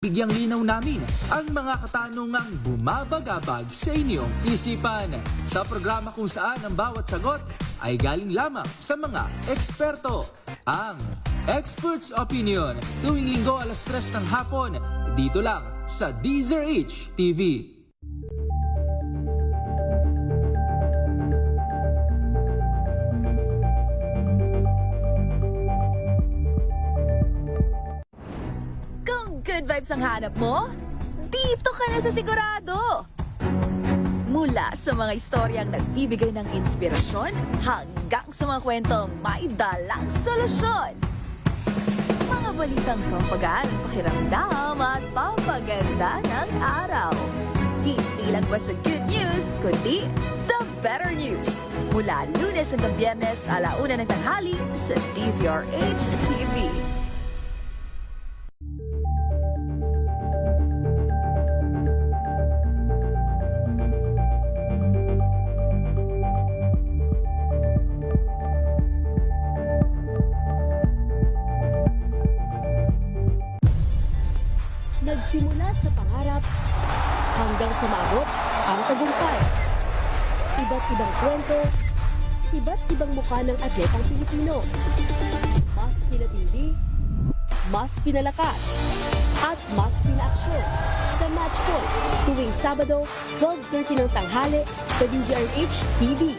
Bigyang linaw namin ang mga katanungang bumabagabag sa inyong isipan. Sa programa kung saan ang bawat sagot ay galing lamang sa mga eksperto. Ang Expert's Opinion, tuwing linggo alas 3 ng hapon, dito lang sa DZRH TV. Good vibes ang hanap mo? Dito ka na sa sigurado! Mula sa mga istoryang nagbibigay ng inspirasyon hanggang sa mga kwentong may dalang solusyon. Mga balitang pampagaan, pakiramdam at pampaganda ng araw. Hindi lang ba sa good news, kundi the better news. Mula Lunes hanggang Biyernes, 1:00 ng tanghali sa DZRH TV. Nagsimula sa pangarap hanggang sa maabot ang tagumpay. Iba't ibang kwento, iba't ibang mukha ng atletang Pilipino. Mas pinatindi, mas pinalakas, at mas pinaaksyon sa Match Point tuwing Sabado, 12:30 ng tanghali sa DZRH TV.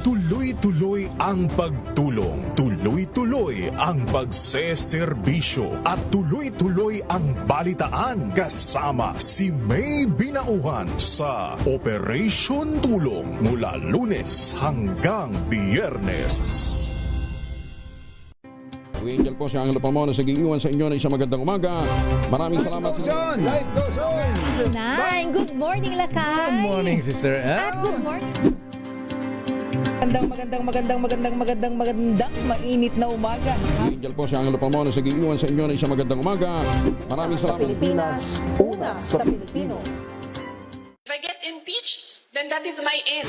Tuloy-tuloy ang pagtulong, tuloy-tuloy ang pagseserbisyo at tuloy-tuloy ang balitaan kasama si May Binauhan sa Operation Tulong mula Lunes hanggang Biyernes. Angel po si Angelo Palmona sa giiwan sa inyo na isang magandang umaga. Maraming salamat. Life goes on! Nine, good morning, Lakay! Good morning, Sister Ann. At good morning. Magandang mainit na umaga. Angel po si Angelo Palmona sa giiwan sa inyo na isang magandang umaga. Maraming Sa salamat. Pilipinas, una sa Pilipino. If I get impeached, then that is my end.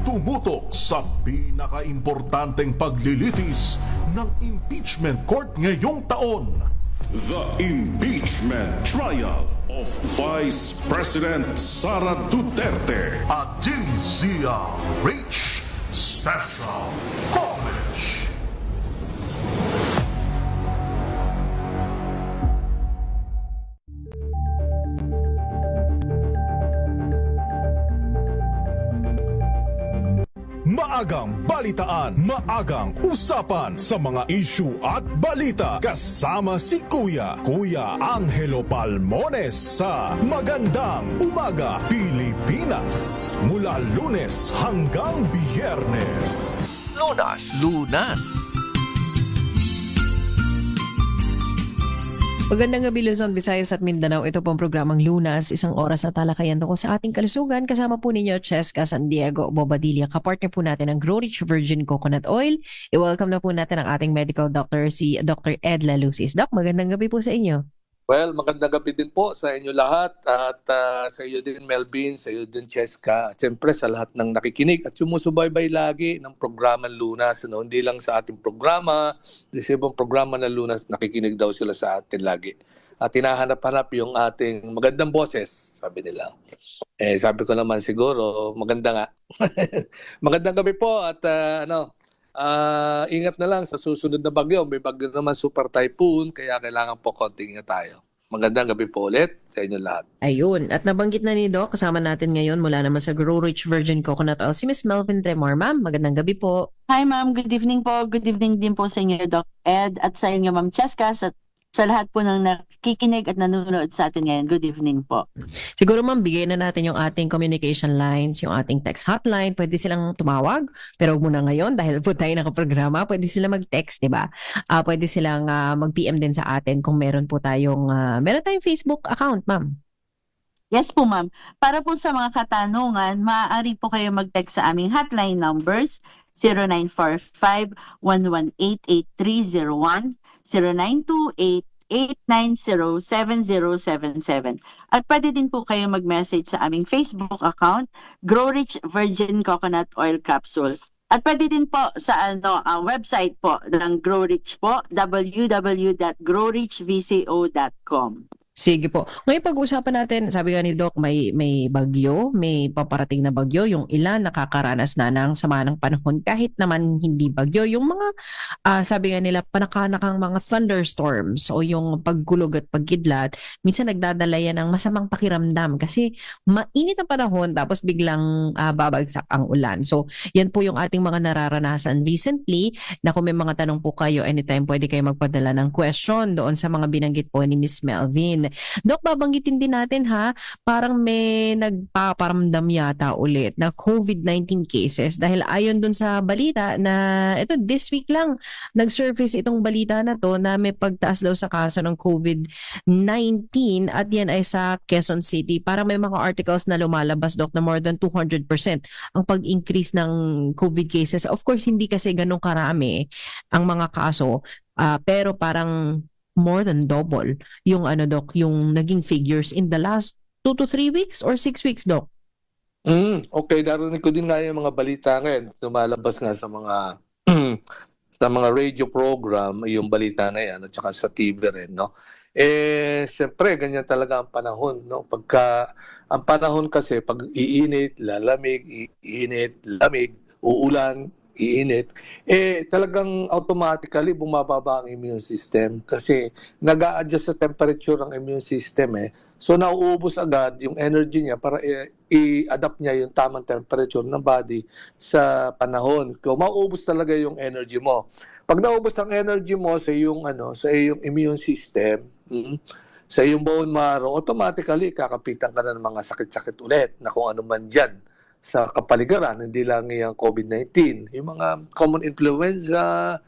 Tumutok sa pinaka-importanteng paglilitis ng impeachment court ngayong taon. The Impeachment Trial of Vice President Sara Duterte at DZRH Special Coverage. Maagang balitaan, maagang usapan sa mga issue at balita kasama si Kuya Angelo Palmones sa Magandang Umaga Pilipinas mula Lunes hanggang Biyernes. Lunas. Magandang gabi Luzon, Visayas at Mindanao. Ito pong programang Lunas, isang oras na talakayan tungkol sa ating kalusugan. Kasama po ninyo Cheska San Diego Bobadilla. Kapartner po natin ang Grow Rich Virgin Coconut Oil. I-welcome na po natin ang ating medical doctor, si Dr. Ed Lalusis. Doc, magandang gabi po sa inyo. Well, magandang gabi din po sa inyo lahat at sa iyo din Melvin, sa iyo din Cheska, at siyempre sa lahat ng nakikinig at sumusubaybay lagi ng programa Lunas. No? Hindi lang sa ating programa, sa ibang programa na Lunas, nakikinig daw sila sa atin lagi. At hinahanap-hanap yung ating magandang boses, sabi nila. Sabi ko naman siguro, maganda nga. Magandang gabi po at ingat na lang sa susunod na bagyo. May bagyo naman super typhoon, kaya kailangan po konting ingat tayo. Magandang gabi po ulit sa inyo lahat. Ayun, at nabanggit na ni Doc, kasama natin ngayon mula naman sa Grow Rich Virgin Coconut Oil, si Miss Melvin Tremor. Ma'am, magandang gabi po. Hi ma'am, good evening po. Good evening din po sa inyo Doc Ed at sa inyo Ma'am Cheska sa lahat po ng nakikinig at nanonood sa atin ngayon. Good evening po. Siguro ma'am, bigay na natin yung ating communication lines, yung ating text hotline. Pwede silang tumawag, pero muna ngayon, dahil po tayo nakaprograma, pwede silang mag-text, di ba? Pwede silang mag-PM din sa atin kung meron tayong Facebook account, ma'am. Yes po ma'am. Para po sa mga katanungan, maaari po kayo mag-text sa aming hotline numbers 0945-118-8301, 0917-890-7077. At pwede din po kayo mag-message sa aming Facebook account, Grow Rich Virgin Coconut Oil Capsule. At pwede din po sa ang website po ng Grow Rich po, www.growrichvco.com. Sige po. Ngayon pag-uusapan natin, sabi nga ni Doc, may bagyo, may paparating na bagyo. Yung ilan nakakaranas na ng sama ng panahon kahit naman hindi bagyo. Yung mga, sabi nga nila, panakanakang mga thunderstorms o yung pagkulog at pagkidlat, minsan nagdadala yan ng masamang pakiramdam kasi mainit ang panahon tapos biglang babagsak ang ulan. So, yan po yung ating mga nararanasan recently na kung may mga tanong po kayo, anytime pwede kayo magpadala ng question doon sa mga binanggit po ni Miss Melvin. Doc, babanggitin din natin ha, parang may nagpaparamdam yata ulit na COVID-19 cases dahil ayon dun sa balita na ito this week lang nag-surface itong balita na to na may pagtaas daw sa kaso ng COVID-19 at yan ay sa Quezon City. Parang may mga articles na lumalabas, Doc, na more than 200% ang pag-increase ng COVID cases. Of course, hindi kasi ganun karami ang mga kaso, pero parang more than double yung Doc, yung naging figures in the last 2 to 3 weeks or 6 weeks, Doc. Okay, narinig ko din nga yung mga balita ngayon. Lumalabas nga sa mga sa mga radio program yung balita na yan at saka sa TV rin, no? Syempre, ganyan talaga ang panahon, no? Pagka ang panahon kasi pag iinit, lalamig, iinit, lamig, uulan, iinit, talagang automatically bumababa ang immune system kasi nag-a-adjust sa temperature ang immune system So nauubos agad yung energy niya para i-adapt niya yung tamang temperature ng body sa panahon. Kung mauubos talaga yung energy mo. Pag naubos ang energy mo sa iyong sa iyong immune system, sa iyong bone marrow, automatically kakapitan ka na ng mga sakit-sakit ulit na kung ano man diyan sa kapaligiran, hindi lang yung COVID-19. Yung mga common influenza,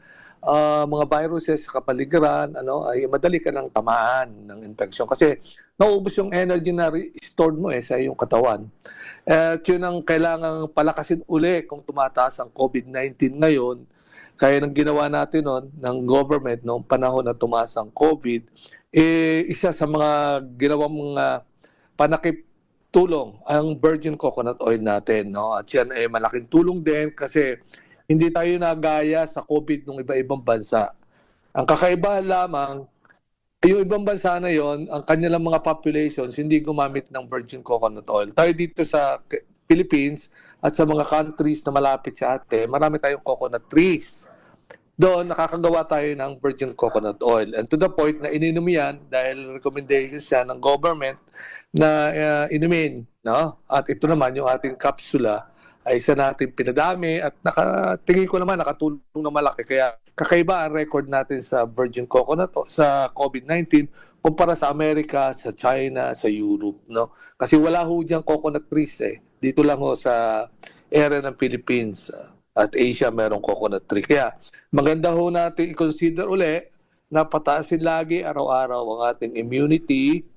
mga viruses sa kapaligiran, ay madali ka ng tamaan ng infection kasi naubos yung energy na stored mo sa iyong katawan. At yun ang kailangang palakasin uli kung tumataas ang COVID-19 ngayon. Kaya nang ginawa natin ng government noong panahon na tumaas ang COVID, isa sa mga ginawang mga panakip tulong ang virgin coconut oil natin, no? At yan ay malaking tulong din kasi hindi tayo nagaya sa COVID ng iba-ibang bansa. Ang kakaiba lamang, yung ibang bansa na yon, ang kanilang mga populations hindi gumamit ng virgin coconut oil. Tayo dito sa Philippines at sa mga countries na malapit sa atin, marami tayong coconut trees. Doon, nakakagawa tayo ng virgin coconut oil. And to the point na ininom yan dahil recommendations siya ng government na inumin. No? At ito naman, yung ating kapsula ay isa natin pinadami at tingin ko naman nakatulong na malaki. Kaya kakaiba ang record natin sa virgin coconut sa COVID-19 kumpara sa Amerika, sa China, sa Europe. No? Kasi wala ho diyang coconut trees Dito lang ho sa area ng Philippines at Asia merong coconut tree. Kaya maganda ho natin i-consider uli na pataasin lagi araw-araw ang ating immunity.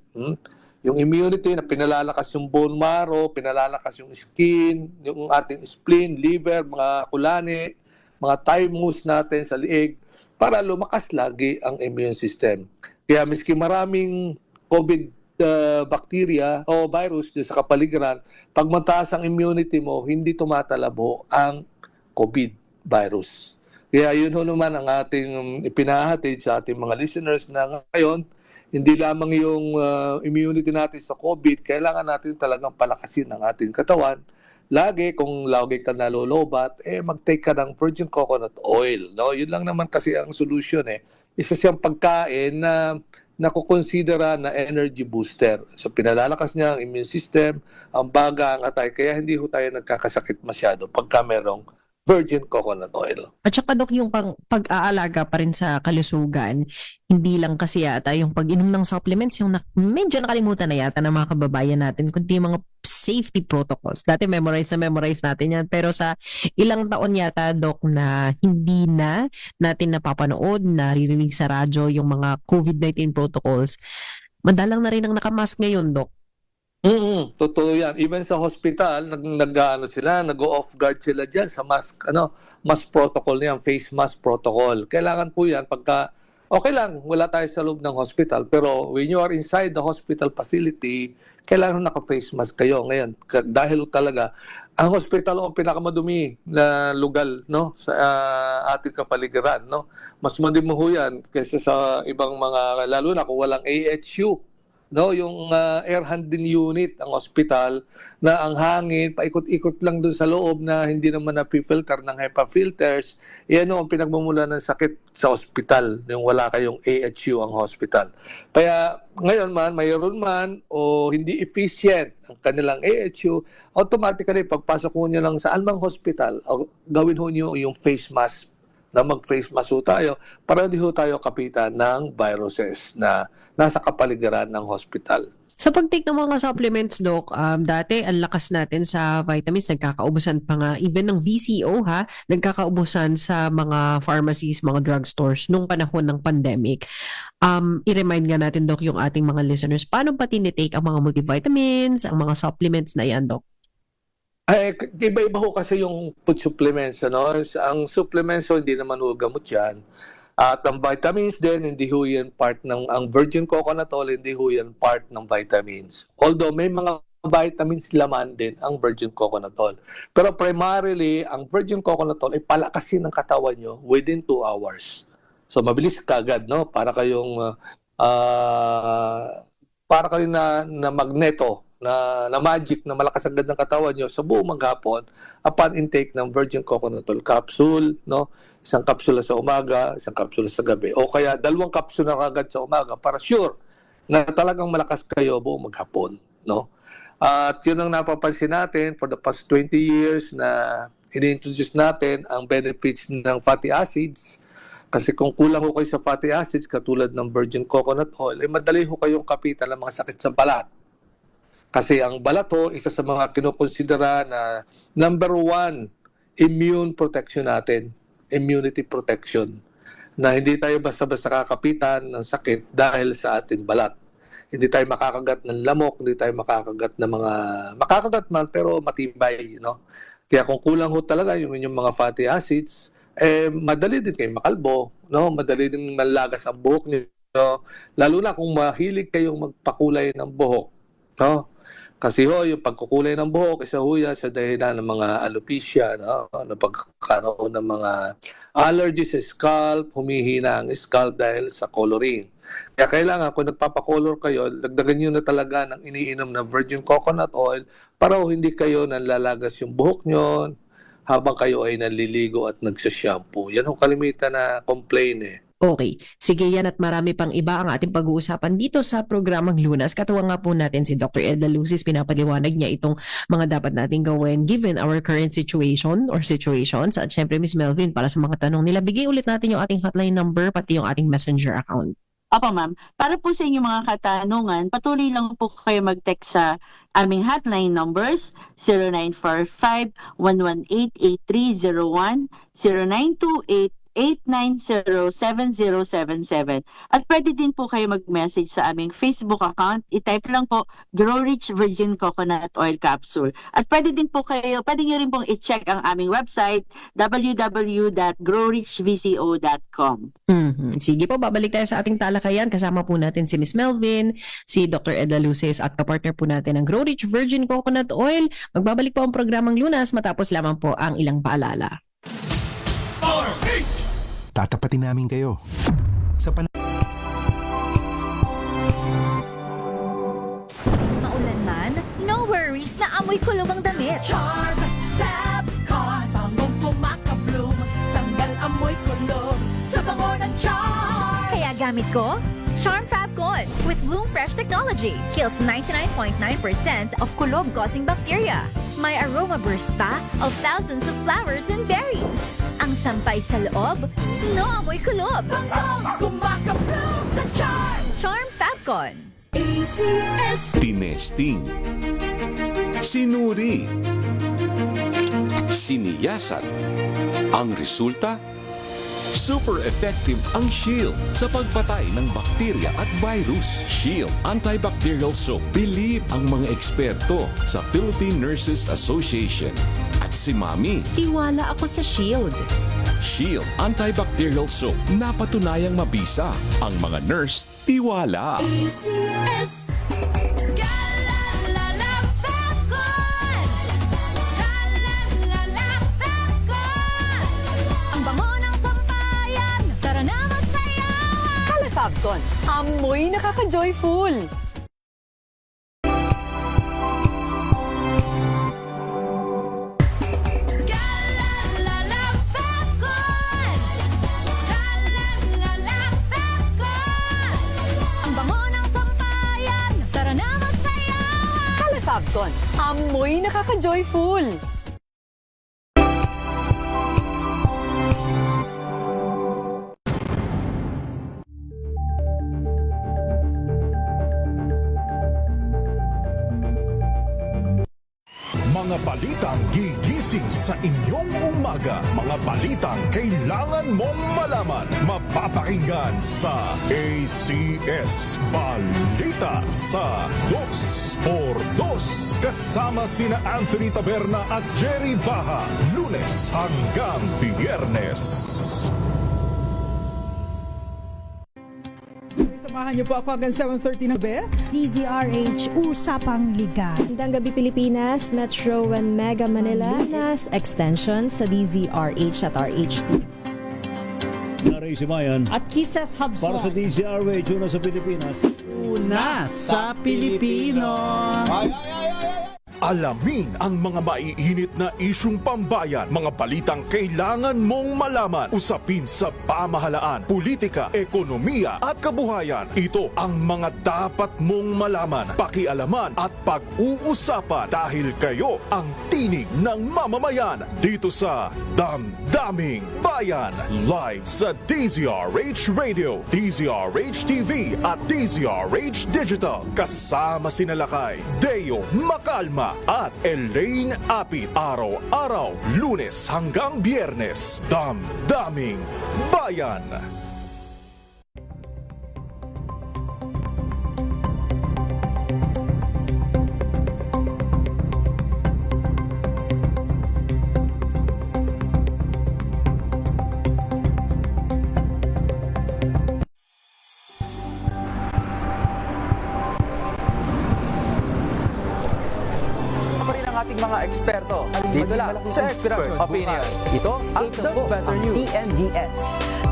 Yung immunity na pinalalakas yung bone marrow, pinalalakas yung skin, yung ating spleen, liver, mga kulani, mga thymus natin sa liig para lumakas lagi ang immune system. Kaya miski maraming COVID bacteria o virus sa kapaligiran, pag mataas ang immunity mo, hindi tumatalabo ang COVID virus. Kaya yun ho naman ang ating ipinahatid sa ating mga listeners na ngayon, hindi lamang yung immunity natin sa COVID, kailangan natin talagang palakasin ang ating katawan. Lagi, kung lagi ka nalolobat, mag-take ka ng virgin coconut oil. No? Yun lang naman kasi ang solution. Isa siyang pagkain na nakukonsidera na energy booster. So pinalalakas niya ang immune system, ang baga, ang atay, kaya hindi ho tayo nagkakasakit masyado pagka merong virgin coconut oil. At saka, Dok, yung pag-aalaga pa rin sa kalusugan, hindi lang kasi yata yung pag-inom ng supplements, yung medyo nakalimutan na yata ng mga kababayan natin, kundi mga safety protocols. Dati memorize natin yan. Pero sa ilang taon yata, Dok, na hindi na natin napapanood, naririnig sa radyo yung mga COVID-19 protocols, madalang na rin ang nakamask ngayon, Dok. Totoo yan. Even sa hospital, nag-off guard sila dyan sa mask protocol niyan, face mask protocol. Kailangan po yan pagka okay lang, wala tayo sa loob ng hospital. Pero when you are inside the hospital facility, kailangan naka-face mask kayo. Ngayon, dahil talaga, ang hospital ang pinakamadumi na lugar, no, sa ating kapaligiran, no. Mas madumi ho yan kaysa sa ibang mga, lalo na kung walang AHU, no, yung air handling unit ang hospital, na ang hangin paikot-ikot lang dun sa loob na hindi naman na-filter ng HEPA filters. Yan ang pinagmumula ng sakit sa hospital, yung wala kayong AHU ang hospital. Kaya ngayon man, mayroon man o hindi efficient ang kanilang AHU, automatically pagpasok mo nyo lang sa anumang hospital, gawin ho nyo yung face mask, na mag-face mask ho tayo para hindi ho tayo kapitan ng viruses na nasa kapaligiran ng hospital. Sa pag-take ng mga supplements, Doc, dati ang lakas natin sa vitamins, nagkakaubusan pa nga, even ng VCO nagkakaubusan sa mga pharmacies, mga drugstores nung panahon ng pandemic. I-remind nga natin, Doc, yung ating mga listeners, paano pa tinitake ang mga multivitamins, ang mga supplements na yan, Doc? Iba-iba ho kasi yung food supplements, ano? Ang supplements ho, hindi naman ho gamot yan. At ang vitamins din, hindi ho yan part ng, ang virgin coconut oil, hindi ho yan part ng vitamins. Although may mga vitamins laman din ang virgin coconut oil. Pero primarily, ang virgin coconut oil ay palakasin ng katawan nyo within 2 hours. So mabilis kagad, no? Para kayong na magneto, na magic, na malakas agad ng katawan nyo sa buong maghapon upon intake ng virgin coconut oil capsule, no? Isang kapsula sa umaga, isang kapsula sa gabi. O kaya 2 kapsula na agad sa umaga para sure na talagang malakas kayo buong maghapon, no? At yun ang napapansin natin for the past 20 years na ini-introduce natin ang benefits ng fatty acids. Kasi kung kulang ho kayo sa fatty acids, katulad ng virgin coconut oil, madali ho kayong kapitan ng mga sakit sa balat. Kasi ang balat ho, isa sa mga kinukonsidera na number 1 immune protection natin, immunity protection, na hindi tayo basta-basta kakapitan ng sakit dahil sa ating balat. Hindi tayo makakagat ng lamok, hindi tayo makakagat ng mga, makakagat man pero matibay, no? Kaya kung kulang ho talaga yung inyong mga fatty acids, madali din kayo makalbo, no? Madali din malagas ang buhok niyo, lalo na kung mahilig kayong magpakulay ng buhok, no? Kasi ho, yung pagkukulay ng buhok, isa ho yan sa dahilan ng mga alopecia, no? Na pagkakaroon ng mga allergies sa scalp, humihina ang scalp dahil sa coloring. Kaya kailangan, kung nagpapakolor kayo, dagdagan nyo na talaga ng iniinom na virgin coconut oil para ho hindi kayo nanlalagas yung buhok nyo habang kayo ay naliligo at nagsashampoo. Yan ho kalimitan na complaint Okay. Sige yan at marami pang iba ang ating pag-uusapan dito sa programang Lunas. Katuwa nga po natin si Dr. Ed Lalusis. Pinapaliwanag niya itong mga dapat nating gawin given our current situation or situations. At syempre, Ms. Melvin, para sa mga tanong nila, bigay ulit natin yung ating hotline number pati yung ating messenger account. Opo, ma'am. Para po sa inyong mga katanungan, patuloy lang po kayo mag-text sa aming hotline numbers 0945-118-8301, 0928-890-7077. At pwede din po kayo mag-message sa aming Facebook account. I-type lang po Grow Rich Virgin Coconut Oil Capsule. At pwede din po kayo, pwede nyo rin pong i-check ang aming website www.growrichvco.com. Sige po, babalik tayo sa ating talakayan. Kasama po natin si Ms. Melvin, si Dr. Ed Lalusis at kapartner po natin ang Grow Rich Virgin Coconut Oil. Magbabalik po ang programang Lunas matapos lamang po ang ilang paalala. Tatapatin namin kayo. Sa Maulan man, no worries na amoy kulong ang damit. Charm Fabcon, bangong kumakabloom, tanggal amoy kulong sa bango ng Charm. Kaya gamit ko, Charm Fabcon with Bloom Fresh Technology. Kills 99.9% of kulob-causing bacteria. May aroma burst pa of thousands of flowers and berries. Ang sampay sa loob, no amoy kulob. Bangong kumakabloom sa Charm. Charm Fabcon. ACS. tinesting, sinuri, siniyasan. Ang resulta? Super effective ang Shield sa pagpatay ng bakterya at virus. Shield Antibacterial Soap. Believe ang mga eksperto sa Philippine Nurses Association. At si Mami. Tiwala ako sa Shield. Shield Antibacterial Soap. Napatunayang mabisa. Ang mga nurse, tiwala. ACS Galalala Fapcon Galalala Fapcon Ang bango ng sampayan, tara na magsayawan. Calafabcon, amoy nakaka-joyful. Galalala Fapcon Galalala Fapcon Ang bango ng sampayan, tara na magsayawan. Calafabcon, amoy nakaka-joyful. Mga balitang gigising sa inyong umaga. Mga balitang kailangan mong malaman. Mapapakinggan sa ACS Balita sa 2x2. Kasama sina Anthony Taberna at Jerry Baha. Lunes hanggang Biyernes. Samahan niyo po ako hanggang 7:30 ng gabi. DZRH Usapang Liga. Magandang gabi Pilipinas, Metro and Mega Manila, nas extension sa DZRH at RH2. Ray Simayan At Kisses Hubson. para sa DZRH, una sa Pilipinas. Una sa Pilipino. Alamin ang mga maiinit na isyung pambayan, mga balitang kailangan mong malaman, usapin sa pamahalaan, politika, ekonomiya at kabuhayan. Ito ang mga dapat mong malaman, pakialaman at pag-uusapan dahil kayo ang tinig ng mamamayan dito sa Damdaming Bayan. Live sa DZRH Radio, DZRH TV at DZRH Digital. Kasama sina Lakay, Deo Macalma at Elaine Apit. Araw-araw, Lunes hanggang Biyernes. Damdaming Bayan. ating mga eksperto dito lang sa Expert Opinion. Ito ang The Better News. TNVS,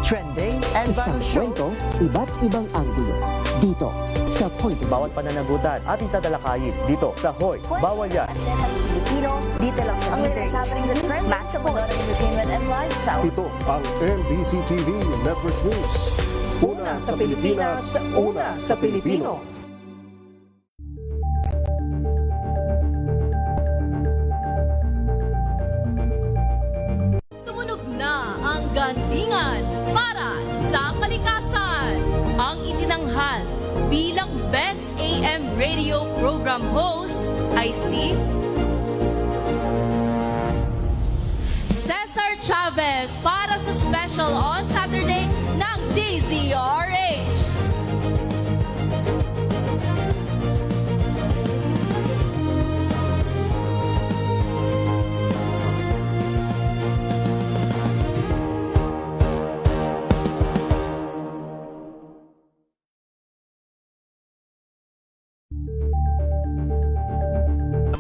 trending and isang kwento, iba't ibang anggulo. Dito sa Point. Bawat pananagutan ating tatalakayin dito sa Hoy. Bawal yan. Filipino, dito lang sa Music. Match up on entertainment and lifestyle. Ito ang NBC TV Network News. Una sa Pilipinas, una sa Pilipino. Tumunog na ang gandingan para sa kalikasan. Ang itinanghal bilang Best AM Radio Program Host ay si Cesar Chavez para sa special on Saturday ng DZRH.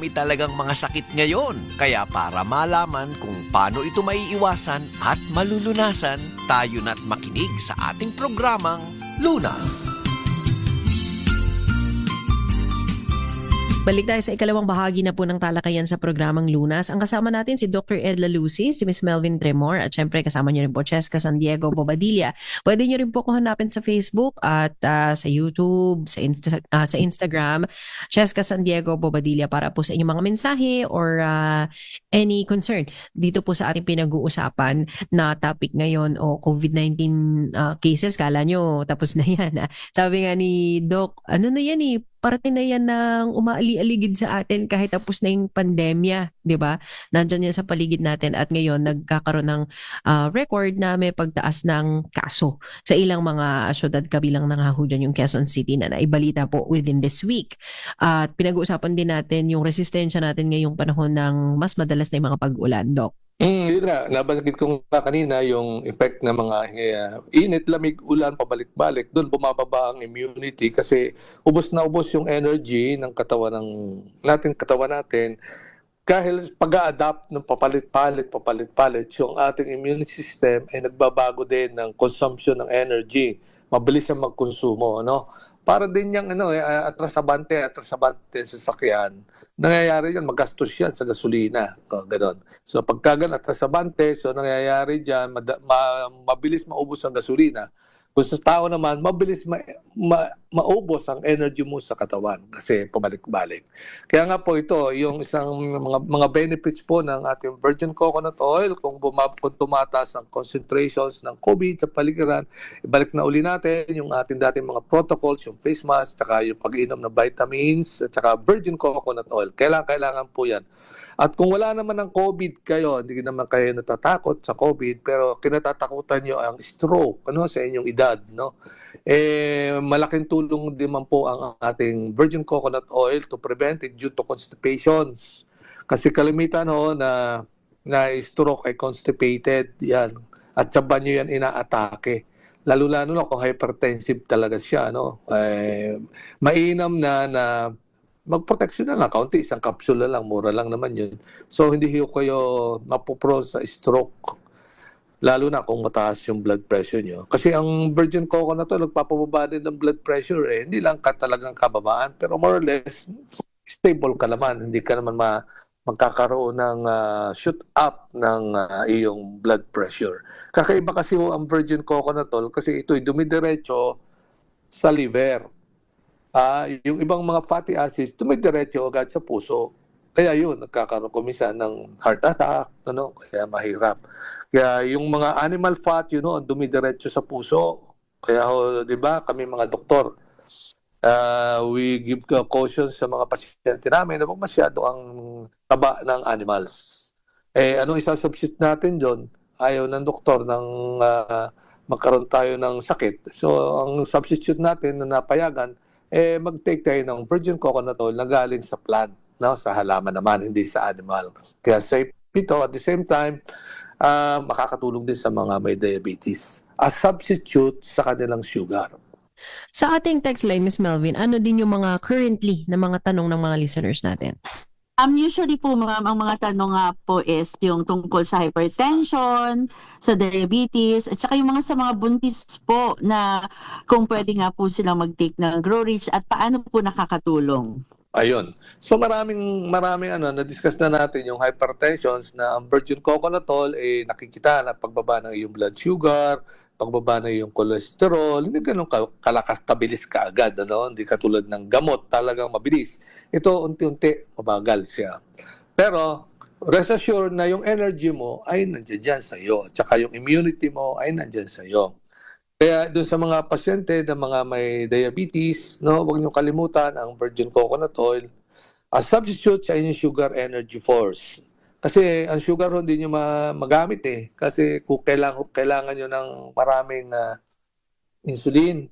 May talagang mga sakit ngayon. Kaya para malaman kung paano ito maiiwasan at malulunasan, tayo na't makinig sa ating programang Lunas. Balik tayo sa ikalawang bahagi na po ng talakayan sa programang Lunas. Ang kasama natin si Dr. Edla Lucy, si Miss Melvin Tremor, at syempre kasama niyo rin po Cheska San Diego Bobadilla. Pwede niyo rin po ko hanapin sa Facebook at sa YouTube, sa Instagram, Cheska San Diego Bobadilla para po sa inyong mga mensahe or any concern dito po sa ating pinag-uusapan na topic ngayon o COVID-19 cases. Kala nyo tapos na yan. Sabi nga ni Doc, ano na yan parte na yan ng umaali-aligid sa atin kahit tapos na yung pandemya, di ba? Nandyan yan sa paligid natin at ngayon nagkakaroon ng record na may pagtaas ng kaso sa ilang mga syudad kabilang ng dyan yung Quezon City na naibalita po within this week. At pinag-uusapan din natin yung resistensya natin ngayong panahon ng mas madalas na yung mga pag-ulan, Doc. Yun nga, nabanggit ko nga kanina yung effect ng mga init, lamig, ulan, pabalik-balik. Doon bumababa ang immunity kasi ubos na ubos yung energy ng katawan natin. Dahil pag-a-adapt ng papalit-palit, yung ating immune system ay nagbabago din ng consumption ng energy. Mabilis siyang magkonsumo, no? Para din yung atrasabante sa sakyan. Nangyayari yan, magastos yan sa gasolina. Ganon. So pagka atrasabante, so nangyayari dyan, mabilis maubos ang gasolina. Kung sa tao naman, mabilis maubos ang energy mo sa katawan kasi pabalik-balik. Kaya nga po ito, yung isang mga benefits po ng ating virgin coconut oil, kung tumataas ang concentrations ng COVID sa paligiran, ibalik na uli natin yung ating dating mga protocols, yung face mask, tsaka yung pag-inom ng vitamins, at tsaka virgin coconut oil. Kailangan po yan. At kung wala naman ng COVID kayo, hindi naman kayo natatakot sa COVID, pero kinatatakutan nyo ang stroke sa inyong edad, no? Malaking tulong din man po ang ating virgin coconut oil to prevent it due to constipations. Kasi kalimitan na stroke ay constipated yan. At sa banyo yan inaatake. Lalo-lalo na kung hypertensive talaga siya, no? Mainam na mag-protection na lang, kaunti, isang kapsula lang, mura lang naman yun. So, hindi kayo mapupro sa stroke, lalo na kung mataas yung blood pressure nyo. Kasi ang virgin coconut oil, nagpapababa din ng blood pressure, hindi lang talagang kababaan, pero more or less, stable ka naman, hindi ka naman magkakaroon ng shoot up ng iyong blood pressure. Kakaiba kasi ang virgin coconut oil, kasi ito'y dumidiretso sa liver. Yung ibang mga fatty acids, dumidiretso agad sa puso. Kaya yun, nagkakaroon kumisa ng heart attack, kaya mahirap. Kaya yung mga animal fat, dumidiretso sa puso. Kaya, di ba, kami mga doktor, we give caution sa mga pasyente namin na masyado ang taba ng animals. Anong isasubstitute natin doon? Ayaw ng doktor ng magkaroon tayo ng sakit. So, ang substitute natin na napayagan, mag-take tayo ng virgin coconut oil na galing sa plant, sa halaman naman, hindi sa animal. Kaya safe ito. At the same time, makakatulong din sa mga may diabetes as substitute sa kanilang sugar. Sa ating text line, Ms. Melvin, ano din yung mga currently na mga tanong ng mga listeners natin? Usually po, ma'am, ang mga tanong nga po is yung tungkol sa hypertension, sa diabetes, at saka yung sa mga buntis po na kung pwede nga po silang mag-take ng Grow Rich at paano po nakakatulong. Ayun. So maraming na-discuss na natin yung hypertensions na ang virgin coconut oil nakikita na pagbaba ng iyong blood sugar, pagbaba na yung cholesterol, hindi ganun kalakas, kabilis ka agad, hindi katulad ng gamot, talagang mabilis. Ito, unti-unti, mabagal siya. Pero, rest assured na yung energy mo ay nandiyan dyan sa iyo. At saka yung immunity mo ay nandiyan sa iyo. Kaya doon sa mga pasyente na mga may diabetes, huwag niyo kalimutan ang virgin coconut oil as substitute sa inyong sugar energy force. Kasi ang sugar hindi nyo magamit Kasi kung kailangan nyo ng maraming insulin,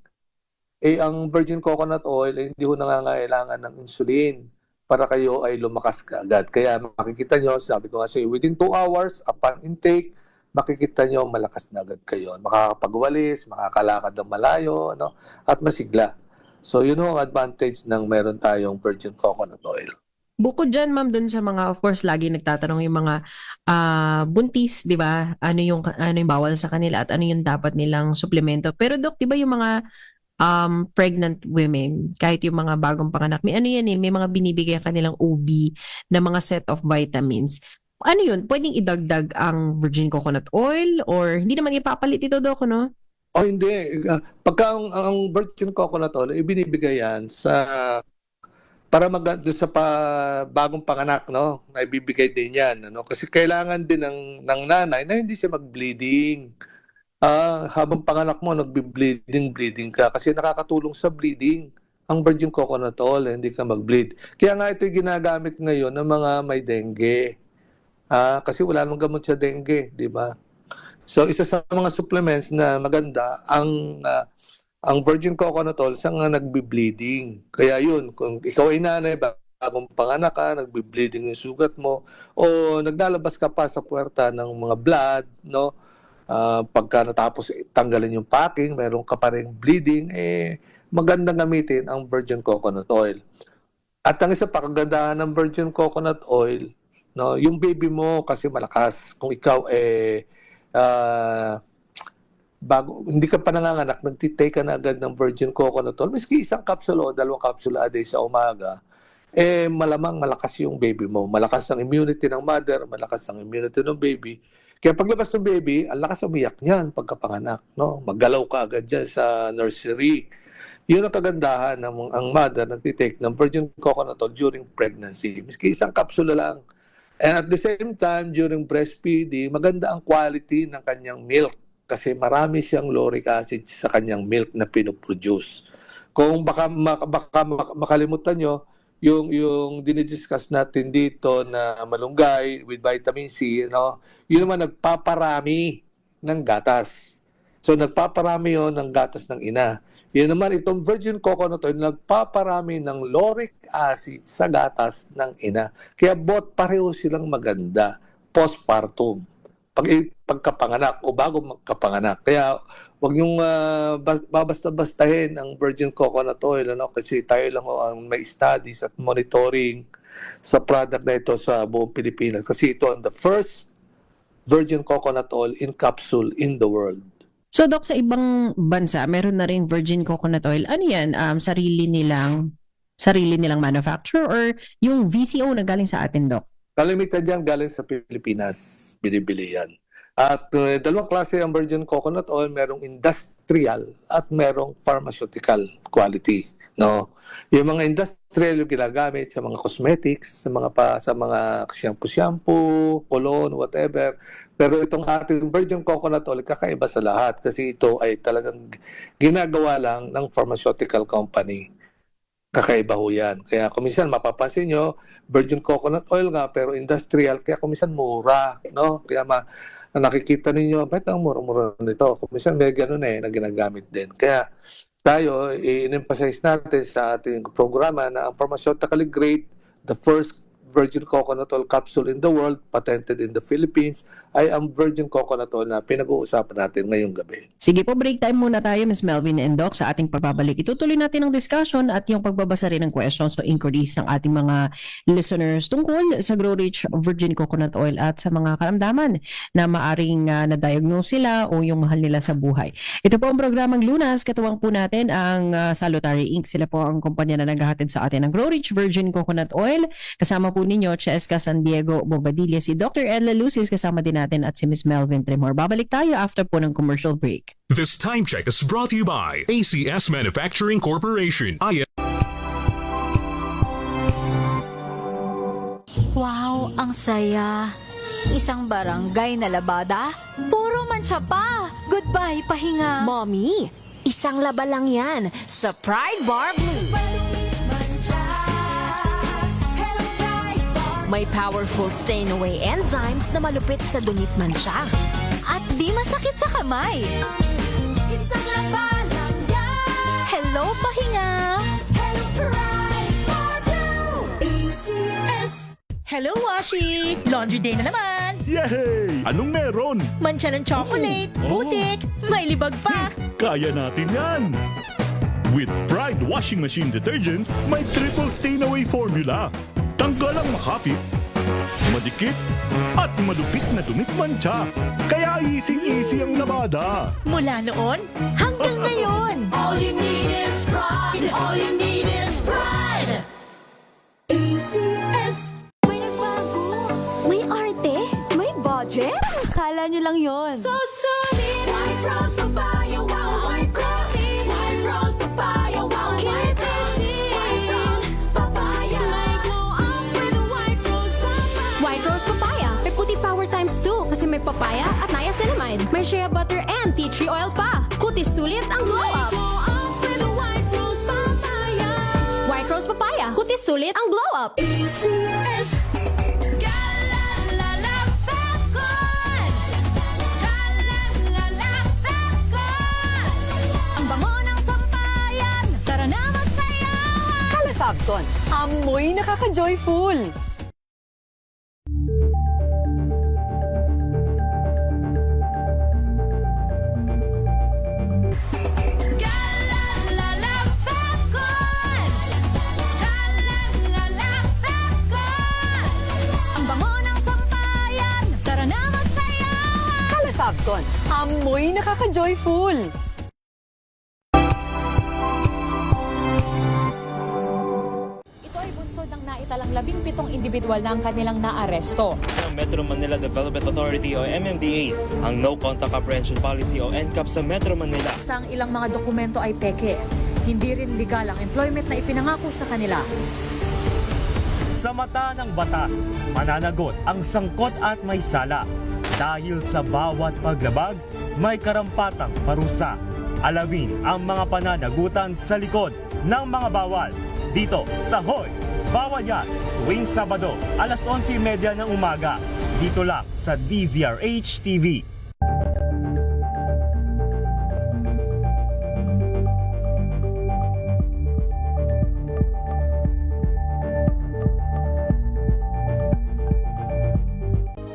ang virgin coconut oil hindi ho nangangailangan ng insulin para kayo ay lumakas agad. Kaya makikita nyo, sabi ko kasi within 2 hours upon intake, makikita nyo malakas na agad kayo. Makakapagwalis, makakalakad ng malayo, at masigla. So yun ang advantage ng meron tayong virgin coconut oil. Bukod dyan, ma'am, dun sa mga, of course, lagi nagtatanong yung mga buntis, di ba? Ano yung bawal sa kanila at ano yung dapat nilang suplemento. Pero, Dok, di ba yung mga pregnant women, kahit yung mga bagong panganak, may may mga binibigay kanilang OB na mga set of vitamins. Ano yun? Pwedeng idagdag ang virgin coconut oil or hindi naman ipapalit ito, Dok, no? Hindi. Pagka ang virgin coconut oil, ibinibigay yan para sa bagong panganak, na ibibigay din yan. Kasi kailangan din ng nanay na hindi siya mag-bleeding. Habang panganak mo, bleeding ka. Kasi nakakatulong sa bleeding ang virgin coconut oil, hindi ka mag-bleed. Kaya nga ito ginagamit ngayon ng mga may dengue. Kasi wala nang gamot sa dengue, di ba? So, isa sa mga supplements na maganda, ang virgin coconut oil sa nga nagbi-bleeding. Kaya yun, kung ikaw ay nanay, bagong panganak ka, nagbi-bleeding yung sugat mo, o naglalabas ka pa sa puwerta ng mga blood, no? Pagka natapos tanggalin yung packing, meron ka pa ring bleeding, magandang gamitin ang virgin coconut oil. At ang isa pa, kagandahan ng virgin coconut oil, no, yung baby mo kasi malakas. Kung ikaw bago hindi ka pa nanganganak, nagtitake ka na agad ng virgin coconut oil, miski isang capsule o 2 capsule a day sa umaga, malamang malakas yung baby mo. Malakas ang immunity ng mother, malakas ang immunity ng baby. Kaya paglabas ng baby, ang lakas umiyak niyan pagkapanganak, no? Maggalaw ka agad dyan sa nursery. Yun ang kagandahan ng ang mother nagtitake ng virgin coconut oil during pregnancy. Miski isang kapsula lang. And at the same time, during breastfeeding, maganda ang quality ng kanyang milk kasi marami siyang lauric acid sa kanyang milk na pinoproduce. Kung baka makalimutan nyo, yung dinidiscuss natin dito na malunggay with vitamin C, no? Yun naman nagpaparami ng gatas. So nagpaparami yun ng gatas ng ina. Yun naman, itong virgin coconut oil, nagpaparami ng lauric acid sa gatas ng ina. Kaya both pareho silang maganda postpartum, pagkapanganak o bago magkapanganak. Kaya huwag niyong babasta-bastahin ang virgin coconut oil, ano? Kasi tayo lang ang may studies at monitoring sa product na ito sa buong Pilipinas. Kasi ito ang the first virgin coconut oil in capsule in the world. So, Doc, sa ibang bansa, meron na rin virgin coconut oil. Ano yan? Sarili nilang manufacture or yung VCO na galing sa atin, Doc? Kalimitan dyan galing sa Pilipinas, binibili yan. At dalawang klase ang virgin coconut oil, merong industrial at merong pharmaceutical quality. No, yung mga industrial yung ginagamit sa mga cosmetics, sa mga shampoo, cologne, whatever. Pero itong ating virgin coconut oil kakaiba sa lahat kasi ito ay talagang ginagawa lang ng pharmaceutical company. Kakaiba ho yan. Kaya kuminsan mapapansin nyo, virgin coconut oil nga pero industrial, kaya kuminsan mura, no? Kaya nakikita ninyo, bakit ang mura-mura nito? Kuminsan may ganun na ginagamit din. Kaya tayo, in-emphasize natin sa ating programa na ang pharmaceutically grade, the first virgin coconut oil capsule in the world, patented in the Philippines, ay ang virgin coconut oil na pinag-uusapan natin ngayong gabi. Sige po, break time muna tayo, Ms. Melvin and Doc, sa ating pagbabalik. Itutuloy natin ang discussion at yung pagbabasa rin ng questions o inquiries ng ating mga listeners tungkol sa Grow Rich Virgin Coconut Oil at sa mga karamdaman na maaring na-diagnose sila o yung mahal nila sa buhay. Ito po ang programang Lunas. Katuwang po natin ang Salutary Inc. Sila po ang kumpanya na naghahatid sa atin ng Grow Rich Virgin Coconut Oil. Kasama po ninyo, Cheska San Diego Bobadilla, si Dr. Edla Lucis, kasama din natin at si Ms. Melvin Tremor. Babalik tayo after po ng commercial break. This time check is brought to you by ACS Manufacturing Corporation. Wow, ang saya. Isang barangay na labada, puro mancha pa. Goodbye, pahinga. Mommy, isang laba lang yan sa Pride Bar Blue. May powerful stain-away enzymes na malupit sa dunit mancha. At di masakit sa kamay. Isang laba lang yan. Hello, pahinga. Hello, Pride Bar Blue. ACS. Hello, Washi! Laundry day na naman! Yay! Anong meron? Mancha ng chocolate, putik, may libag pa! Kaya natin yan! With Pride Washing Machine Detergent, may triple stain-away formula. Tanggal ang makapit, madikit, at malupit na dunit mancha. Kaya easy-easy ang labada. Mula noon hanggang ngayon. All you need is pride. All you need is pride. ACS. May nagbago. May arte. May budget. Akala nyo lang yon. So solid. White Rose Papaya. Wow, White Rose. White Rose Papaya. Wow, White Rose. White Rose Papaya. May glow up with White Rose Papaya. White Rose Papaya. May puti power times 2 kasi may papaya at niacinamide. May shea butter and tea tree oil pa. Kutis sulit ang glow up. White Rose Papaya. Kutis sulit ang glow up. ACS. Galalala Falcon. Galalala Falcon. Ang bango ng sampayan. Tara na magsayawan. Calefabcon, Amoy nakaka-joyful. Ang bango ng sampayan, tara na magsayawan. Kalafabcon. Amoy nakaka-joyful. Ito ay bunsod ng naitalang 17 individual na ang kanilang naaresto. Ng Metro Manila Development Authority o MMDA ang No Contact Apprehension Policy o NCAP sa Metro Manila. Sa ilang mga dokumento ay peke. Hindi rin legal ang employment na ipinangako sa kanila. Sa mata ng batas, mananagot ang sangkot at may sala. Dahil sa bawat paglabag, may karampatang parusa. Alamin ang mga pananagutan sa likod ng mga bawal. Dito sa Hoy! Bawal yan! Tuwing Sabado, alas 11:30 ng umaga. Dito lang sa DZRH TV.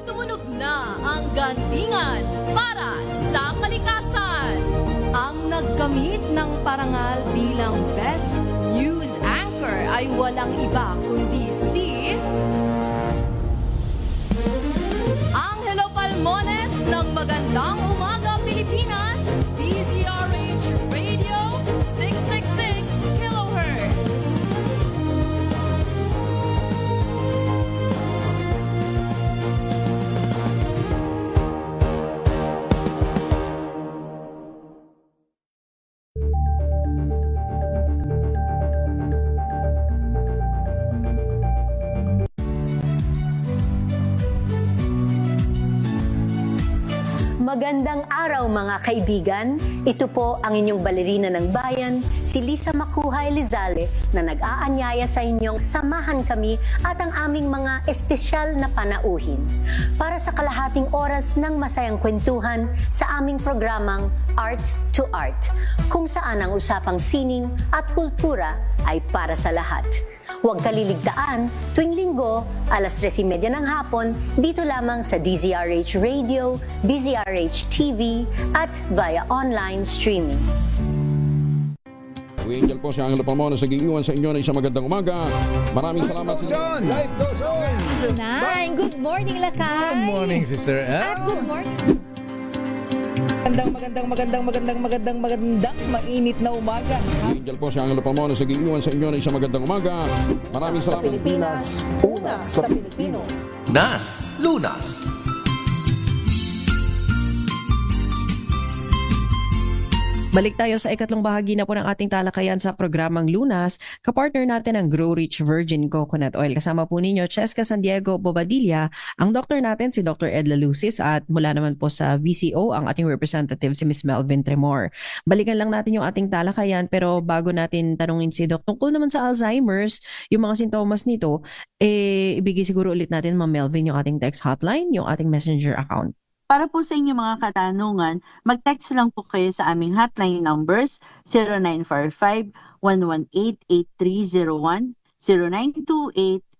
Tumunog na ang gandingan para sa kalikasan. Ang nagkamit ng parangal bilang Best News Anchor ay walang iba kundi si Angelo Palmones ng Magandang Umaga Pilipinas, DZRH Radio 666 kHz. Magandang araw mga kaibigan. Ito po ang inyong balerina ng bayan, si Lisa Makuhay Lizale na nag-aanyaya sa inyong samahan kami at ang aming mga espesyal na panauhin para sa kalahating oras ng masayang kwentuhan sa aming programang Art to Art, kung saan ang usapang sining at kultura ay para sa lahat. Huwag kaliligtaan, tuwing linggo, alas 3:30 ng hapon, dito lamang sa DZRH Radio, DZRH TV, at via online streaming. Angel po si Angelo Palmones, nag-iiwan sa inyo na isang magandang umaga. Maraming salamat. Life goes on! Good morning, Lakay! Good morning, Sister Ann. At good morning! Magandang mainit na umaga. Angel po si Angelo Palmones, nag-iiwan sa inyo na isang magandang umaga. Maraming Sa salamat. Pilipinas, una sa Pilipino. Nas, Lunas. Balik tayo sa ikatlong bahagi na po ng ating talakayan sa programang Lunas. Kapartner natin ang Grow Rich Virgin Coconut Oil. Kasama po ninyo, Cheska San Diego Bobadilla. Ang doktor natin si Dr. Edla Lucis at mula naman po sa VCO ang ating representative si Ms. Melvin Tremor. Balikan lang natin yung ating talakayan pero bago natin tanungin si Doc tungkol naman sa Alzheimer's, yung mga sintomas nito, ibigay siguro ulit natin Ma'am Melvin yung ating text hotline, yung ating messenger account. Para po sa inyong mga katanungan, mag-text lang po kayo sa aming hotline numbers 0945-118-8301,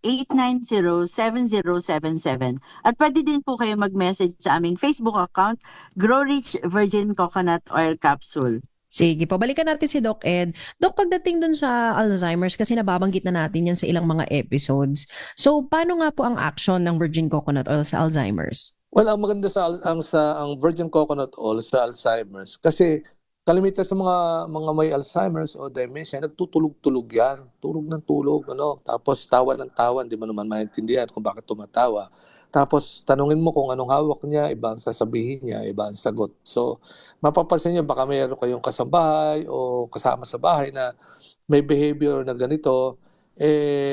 0928-890-7077. At pwede din po kayo mag-message sa aming Facebook account, Grow Rich Virgin Coconut Oil Capsule. Sige, pabalikan natin si Doc Ed. Doc, pagdating dun sa Alzheimer's, kasi nababanggit na natin yan sa ilang mga episodes. So, paano nga po ang action ng Virgin Coconut Oil sa Alzheimer's? Well, ang maganda ang virgin coconut oil sa Alzheimer's kasi kalimitan sa mga may Alzheimer's o dementia, nagtutulog-tulog yan. Tulog ng tulog, Tapos tawa ng tawa, hindi mo naman maintindihan kung bakit tumatawa. Tapos tanungin mo kung anong hawak niya, iba ang sasabihin niya, iba ang sagot. So, mapapansin niyo baka mayroon kayong kasambahay o kasama sa bahay na may behavior na ganito,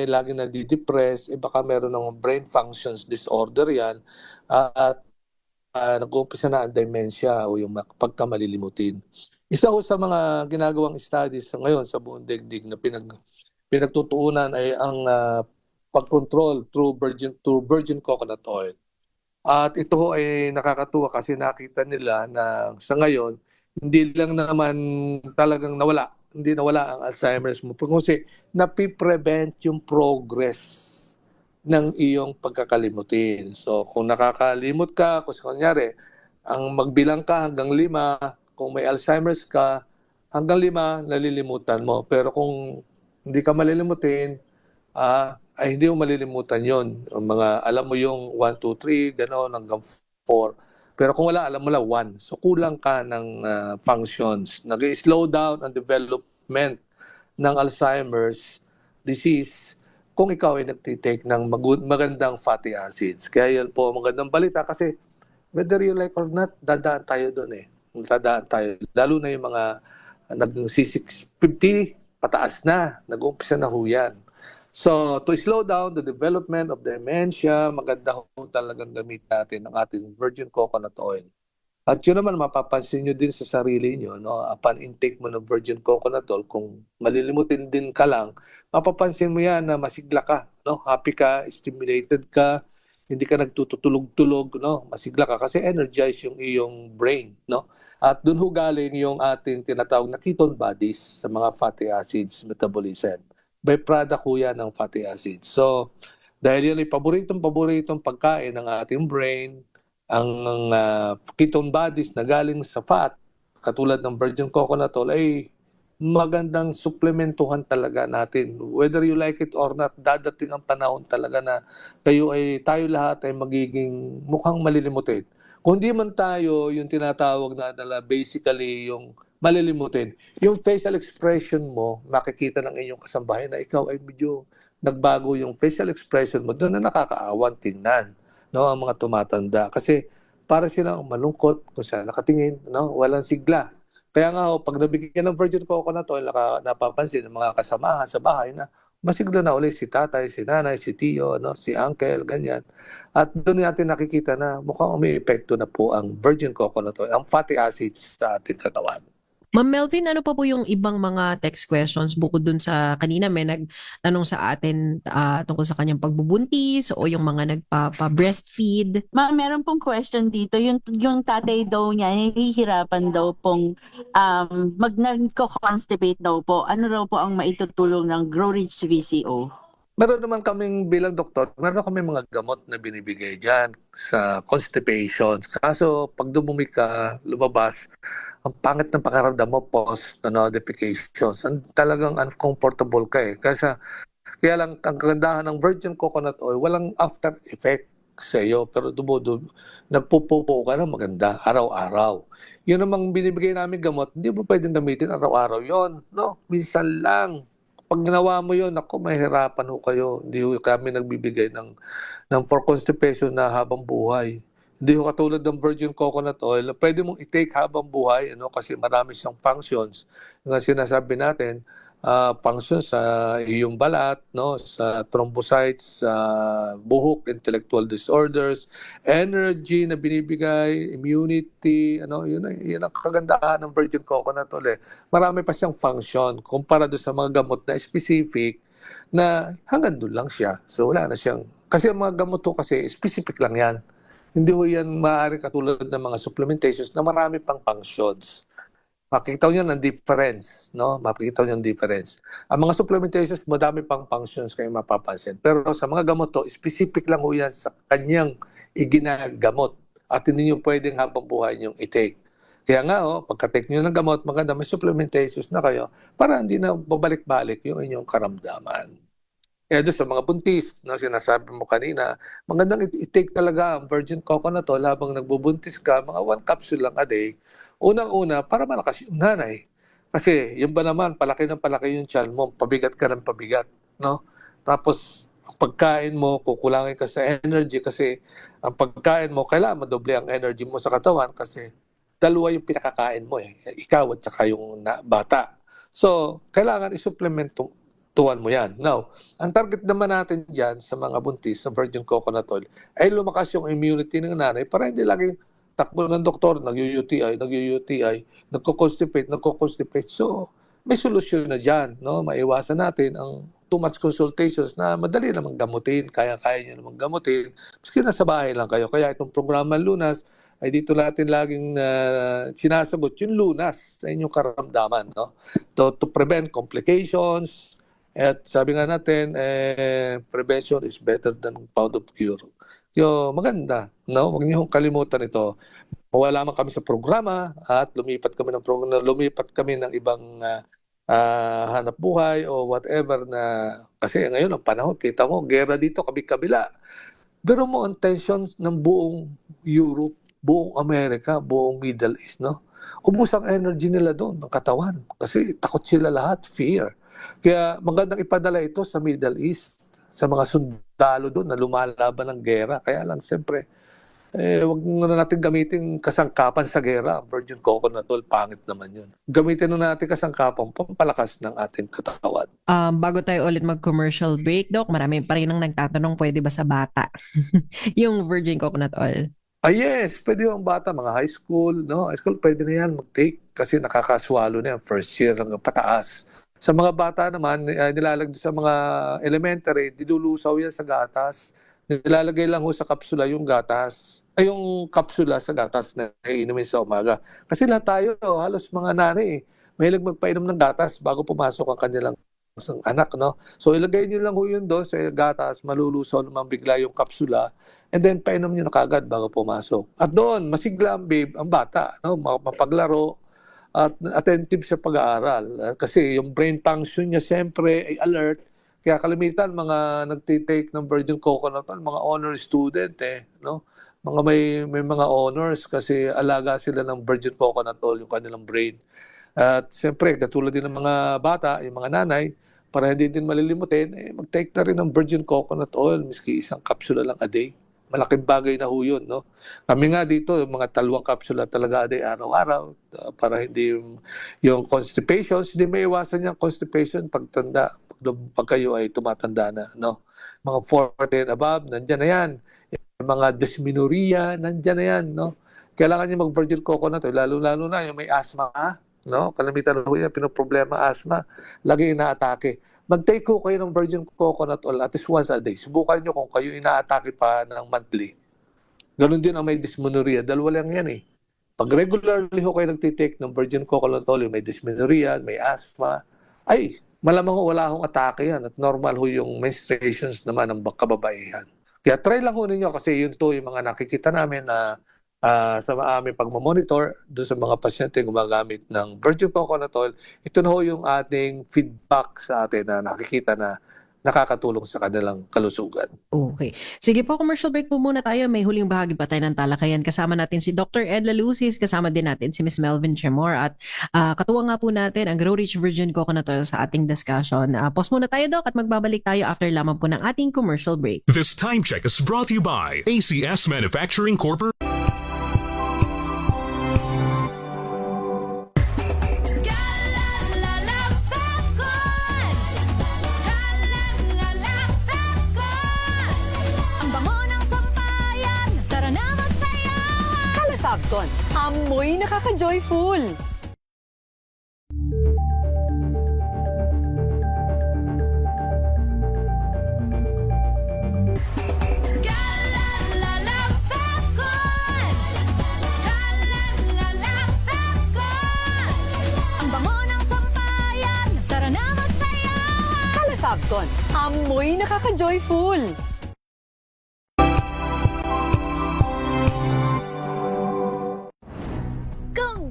lagi nadi-depress, baka meron ng brain functions disorder yan, at nag-uumpisa na ang dementia o yung pagkamalilimutin. Isa ko sa mga ginagawang studies ngayon sa buong daigdig na pinagtutuunan ay ang pag-control through virgin coconut oil. At ito ay nakakatuwa kasi nakita nila na sa ngayon, hindi lang naman talagang nawala hindi nawala ang Alzheimer's mo. Kasi napiprevent yung progress ng iyong pagkakalimutin. So, kung nakakalimot ka, kung kunyari, ang magbilang ka hanggang 5, kung may Alzheimer's ka, hanggang 5, nalilimutan mo. Pero kung hindi ka malilimutin, ay hindi mo malilimutan yon. Mga, alam mo yung 1, 2, 3, gano'n, hanggang 4. Pero kung wala, alam mo lang 1. So, kulang ka ng functions. Nag-slow down ang development ng Alzheimer's disease kung ikaw ay nagtitake ng magandang fatty acids. Kaya yan po magandang balita kasi whether you like or not, dadaan tayo doon eh. Dadaan tayo. Lalo na yung mga nag-650, pataas na. Nag-umpisa na ho yan. So, to slow down the development of dementia, maganda ho talagang gamit natin ang ating virgin coconut oil. At yun naman, mapapansin nyo din sa sarili nyo, no? Upon intake mo ng virgin coconut oil, kung malilimutin din ka lang, mapapansin mo yan na masigla ka, no? Happy ka, stimulated ka, hindi ka nagtutulog-tulog, no? Masigla ka kasi energize yung iyong brain, no? At dun ho galing yung ating tinatawag na ketone bodies sa mga fatty acids metabolism. Byproduct ho yan ng fatty acids. So, dahil yan ay paboritong pagkain ng ating brain, ang ketone bodies na galing sa fat, katulad ng virgin coconut oil, ay magandang suplementuhan talaga natin. Whether you like it or not, dadating ang panahon talaga na tayo lahat ay magiging mukhang malilimutin. Kung di man tayo yung tinatawag na basically yung malilimutin, yung facial expression mo, makikita ng inyong kasambahay na ikaw ay medyo nagbago yung facial expression mo, doon na nakakaawang tingnan, no, ang mga tumatanda. Kasi para silang malungkot kung saan nakatingin, no, walang sigla. Kaya nga, pag nabigyan ng virgin coconut oil, napapansin ng mga kasamahan sa bahay na masigla na ulit si tatay, si nanay, si tiyo, no, si uncle, ganyan. At doon natin nakikita na mukhang may epekto na po ang virgin coconut oil, ang fatty acids sa ating katawan. Ma'am Melvin, ano pa po yung ibang mga text questions bukod dun sa kanina may nagtanong sa atin tungkol sa kanyang pagbubuntis o yung mga nagpa-breastfeed? Meron pong question dito, yung tatay daw niya, nahihirapan daw pong nagko-constipate daw po. Ano daw po ang maitutulong ng Grow Rich VCO? Meron naman kaming bilang doktor, meron kami mga gamot na binibigay dyan sa constipation. Kaso pag dumumi ka, lumabas, ang pangit ng pakaramdam mo post-notifications. Talagang uncomfortable ka eh. Kaya lang, ang kagandahan ng virgin coconut oil, walang after effect sa iyo. Pero nagpupupo ka na maganda, araw-araw. Yun namang binibigay namin gamot, hindi mo pwedeng gamitin araw-araw yon, no? Minsan lang. Pag ginawa mo yun, ako, mahirapan ho kayo. Hindi ho kami nagbibigay ng for constipation na habang buhay. Hindi ko katulad ng virgin coconut oil, pwede mong i-take habang buhay, kasi marami siyang functions. Yung sinasabi natin, functions sa iyong balat, sa thrombocytes, sa buhok, intellectual disorders, energy na binibigay, immunity, yun ang kagandahan ng virgin coconut oil. Marami pa siyang function kumpara doon sa mga gamot na specific na hanggang doon lang siya. So wala na siyang, kasi ang mga gamot to kasi specific lang yan. Hindi ho yan maaari katulad ng mga supplementations na marami pang functions. Makikita nyo ng difference, no? Makikita nyo ng difference. Ang mga supplementations, madami pang functions kayo mapapansin. Pero sa mga gamot to, specific lang ho yan sa kanyang iginagamot. At hindi nyo pwedeng habang buhay nyo i-take. Kaya nga, pagka-take nyo ng gamot, maganda may supplementations na kayo para hindi na babalik-balik yung inyong karamdaman. Kaya doon sa mga buntis, sinasabi mo kanina, magandang i-take talaga ang virgin coconut oil habang nagbubuntis ka, mga 1 capsule lang a day. Unang-una, para malakas yung nanay. Kasi yung ba naman, palaki ng palaki yung tiyan mo, pabigat ka ng pabigat. No? Tapos, ang pagkain mo, kukulangin ka sa energy kasi ang pagkain mo, kailangan madoble ang energy mo sa katawan kasi dalawa yung pinakakain mo eh. Ikaw at saka yung bata. So, kailangan i-supplementuhan mo yan. Now, ang target naman natin dyan sa mga buntis sa virgin coconut oil ay lumakas yung immunity ng nanay para hindi laging takbo ng doktor, nag-UTI, nagko-constipate. So, may solusyon na dyan. No? Maiwasan natin ang too much consultations na madali namang gamutin, kaya-kaya nyo namang gamutin, maski nasa bahay lang kayo. Kaya itong programa Lunas, ay dito natin laging sinasagot yung lunas sa inyong karamdaman. No? To prevent complications, at sabi nga natin, prevention is better than pound of cure. Maganda. No? Huwag niyo kalimutan ito. Mawala man kami sa programa at lumipat kami ng ibang hanap buhay o whatever na kasi ngayon ang panahon, kita mo, gera dito, kabila. Pero mo ang tension ng buong Europe, buong Amerika, buong Middle East, no? Ubus ang energy nila doon, ng katawan. Kasi takot sila lahat, fear. Kaya magandang ipadala ito sa Middle East, sa mga sundalo doon na lumalaban ng gera. Kaya lang, siyempre, wag na natin gamitin kasangkapan sa gera. Virgin coconut oil, pangit naman yun. Gamitin na natin kasangkapan pampalakas ng ating katawan. Bago tayo ulit mag-commercial break, Doc, marami pa rin ang nagtatanong, pwede ba sa bata yung virgin coconut oil? Yes, pwede yung bata, mga high school, no? High school, pwede na yan mag-take kasi nakakaswalo na yan, first year hanggang pataas. Sa mga bata naman, nilalagay sa mga elementary, dilulusaw yan sa gatas. Nilalagay lang ho sa kapsula yung gatas, ay yung kapsula sa gatas na iinumin sa umaga. Kasi lahat tayo, halos mga nanay, mahilig magpainom ng gatas bago pumasok ang kanilang anak, no? So ilagay niyo lang ho yun doon sa gatas, malulusaw naman bigla yung kapsula, and then painom niyo na kagad bago pumasok. At doon, masigla ang bata, no? Mapaglaro, at attentive sa pag-aaral. Kasi yung brain function niya siyempre ay alert. Kaya kalimitan mga nagtitake ng virgin coconut oil, mga honor student no? Mga may mga honors kasi alaga sila ng virgin coconut oil yung kanilang brain. At siyempre, katulad din ng mga bata, yung mga nanay, para hindi din malilimutin, mag-take na rin ng virgin coconut oil, miski isang kapsula lang a day. Malaking bagay na ho yun, no? Kami nga dito, yung mga 2 kapsula talaga a day, araw-araw, para hindi yung constipations, hindi may iwasan yung constipation pagtanda. Pag kayo ay tumatanda na, no? Mga 40 and above, nandyan na yan. Yung mga dysmenorrhea, nandyan na yan, no? Kailangan nyo mag-virgin coconut oil, lalo-lalo na yung may asthma, no? Kalamitan na ho yan, pinoproblema asthma, lagi inaatake. Mag-take ho kayo ng virgin coconut oil at least once a day. Subukan nyo kung kayo inaatake pa ng monthly. Ganun din ang may dysmenorrhea, dalawa lang yan eh. Pag regularly ho kayo nagtitake ng virgin coconut oil, may dysmenorrhea, may asthma, ay, malamang wala akong atake yan at normal ho yung menstruations naman ng kababaihan. Kaya try lang ho ninyo kasi yun to yung mga nakikita namin na sa aming pagmamonitor doon sa mga pasyente gumagamit ng virgin coconut oil. Ito na ho yung ating feedback sa atin na nakikita na nakakatulong sa kanilang kalusugan. Okay. Sige po, commercial break po muna tayo. May huling bahagi pa tayo ng talakayan. Kasama natin si Dr. Edla Lucis, kasama din natin si Ms. Melvin Chemor at katuwa nga po natin ang Grow Rich Virgin Coconut Oil sa ating discussion. Pause muna tayo, Doc, at magbabalik tayo after lamang po ng ating commercial break. This time check is brought to you by ACS Manufacturing Corporation. Amoy nakaka-joyful! Ang bango ng sampayan, tara na magsayawan! Kalafabcon, amoy nakaka-joyful!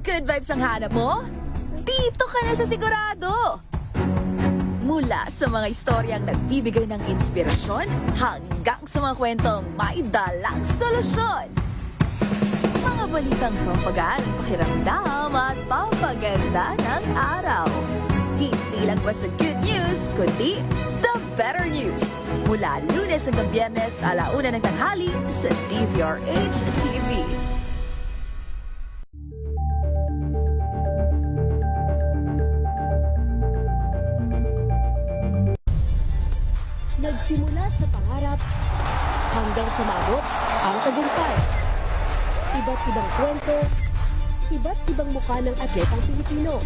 Good vibes ang hanap mo? Dito ka na sa Sigurado! Mula sa mga istoryang nagbibigay ng inspirasyon hanggang sa mga kwentong may dalang solusyon. Mga balitang pampagaan, pakiramdam at pampaganda ng araw. Hindi lang basta good news, kundi the better news. Mula Lunes hanggang Biyernes, 1:00 ng tanghali sa DZRH TV. Nagsimula sa pangarap hanggang sa maabot ang tagumpay. Iba't ibang kwento, iba't ibang mukha ng atletang Pilipino.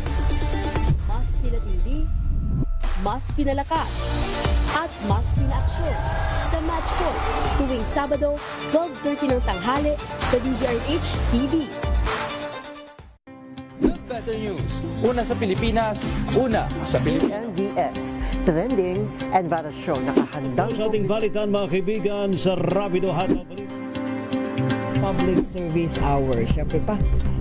Mas pinatindi, mas pinalakas, at mas pinaaksyon sa Match Point tuwing Sabado, 12:30 ng tanghali sa DZRH TV. Better News. Una sa Pilipinas, una sa Pilipinas. NVS, Trending and Viral Show. Nakahandang sa ating balitan mga kaibigan sa Rapido Hataw. Public Service Hour. Siyempre pa,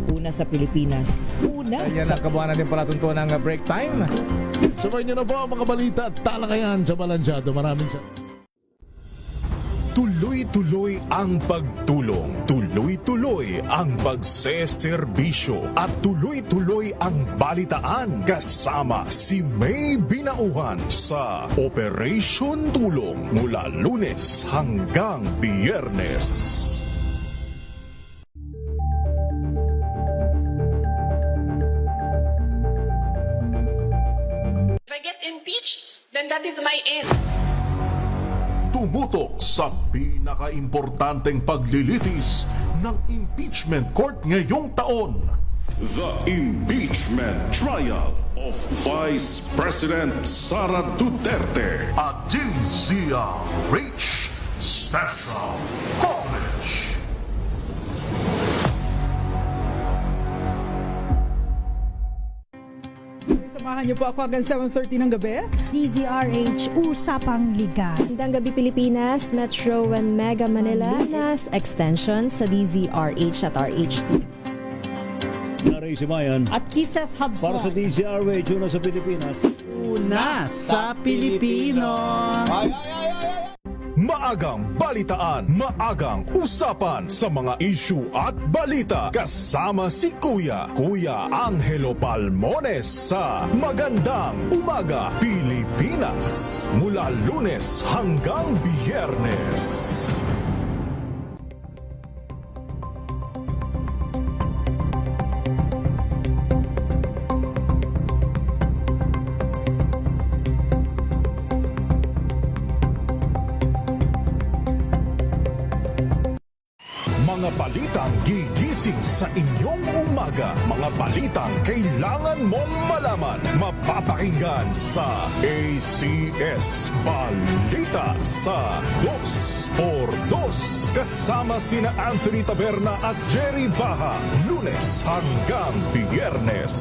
una sa Pilipinas. Una Ayan sa... ang kabuhanan din pala tuntunan ng break time. Sabay niyo na po ang mga balita at talakayan sa Balansyado. Maraming salamat. Tuloy-tuloy ang pagtulong, tuloy-tuloy ang pagseserbisyo at tuloy-tuloy ang balitaan kasama si May Binauhan sa Operation Tulong mula Lunes hanggang Biyernes. If I get impeached, then that is my end. Tumutok sa pinaka-importanteng paglilitis ng impeachment court ngayong taon. The Impeachment Trial of Vice President Sara Duterte at DZRH Special Coverage. Samahan niyo po ako hanggang 7:30 ng gabi. DZRH Usapang Liga. Magandang gabi Pilipinas, Metro and Mega Manila, nas extension sa DZRH at RHT. Naray si Bayan. At Kisses Hubson. Para sa DZRH, una sa Pilipinas. Una sa Pilipino. Maagang balitaan, maagang usapan sa mga issue at balita kasama si Kuya Angelo Palmones sa Magandang Umaga Pilipinas mula Lunes hanggang Biyernes. Mga balitang gigising sa inyong umaga. Mga balitang kailangan mong malaman. Mapapakinggan sa ACS Balita sa 2x2 kasama sina Anthony Taberna at Jerry Baha. Lunes hanggang Biyernes.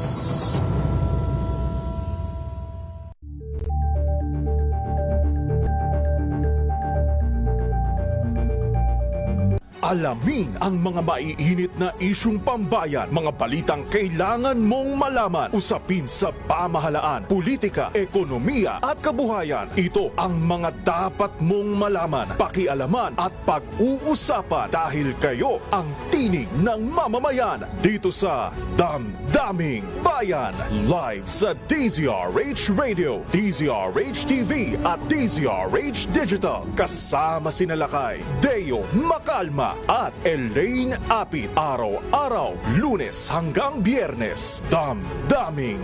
Alamin ang mga maiinit na isyung pambayan, mga balitang kailangan mong malaman, usapin sa pamahalaan, politika, ekonomiya at kabuhayan. Ito ang mga dapat mong malaman, pakialaman at pag-uusapan dahil kayo ang tinig ng mamamayan dito sa Damdaming Bayan. Live sa DZRH Radio, DZRH TV at DZRH Digital. Kasama sina Lakay, Deo Makalma at Elaine Apit. Araw-araw, Lunes hanggang Biyernes. Damdaming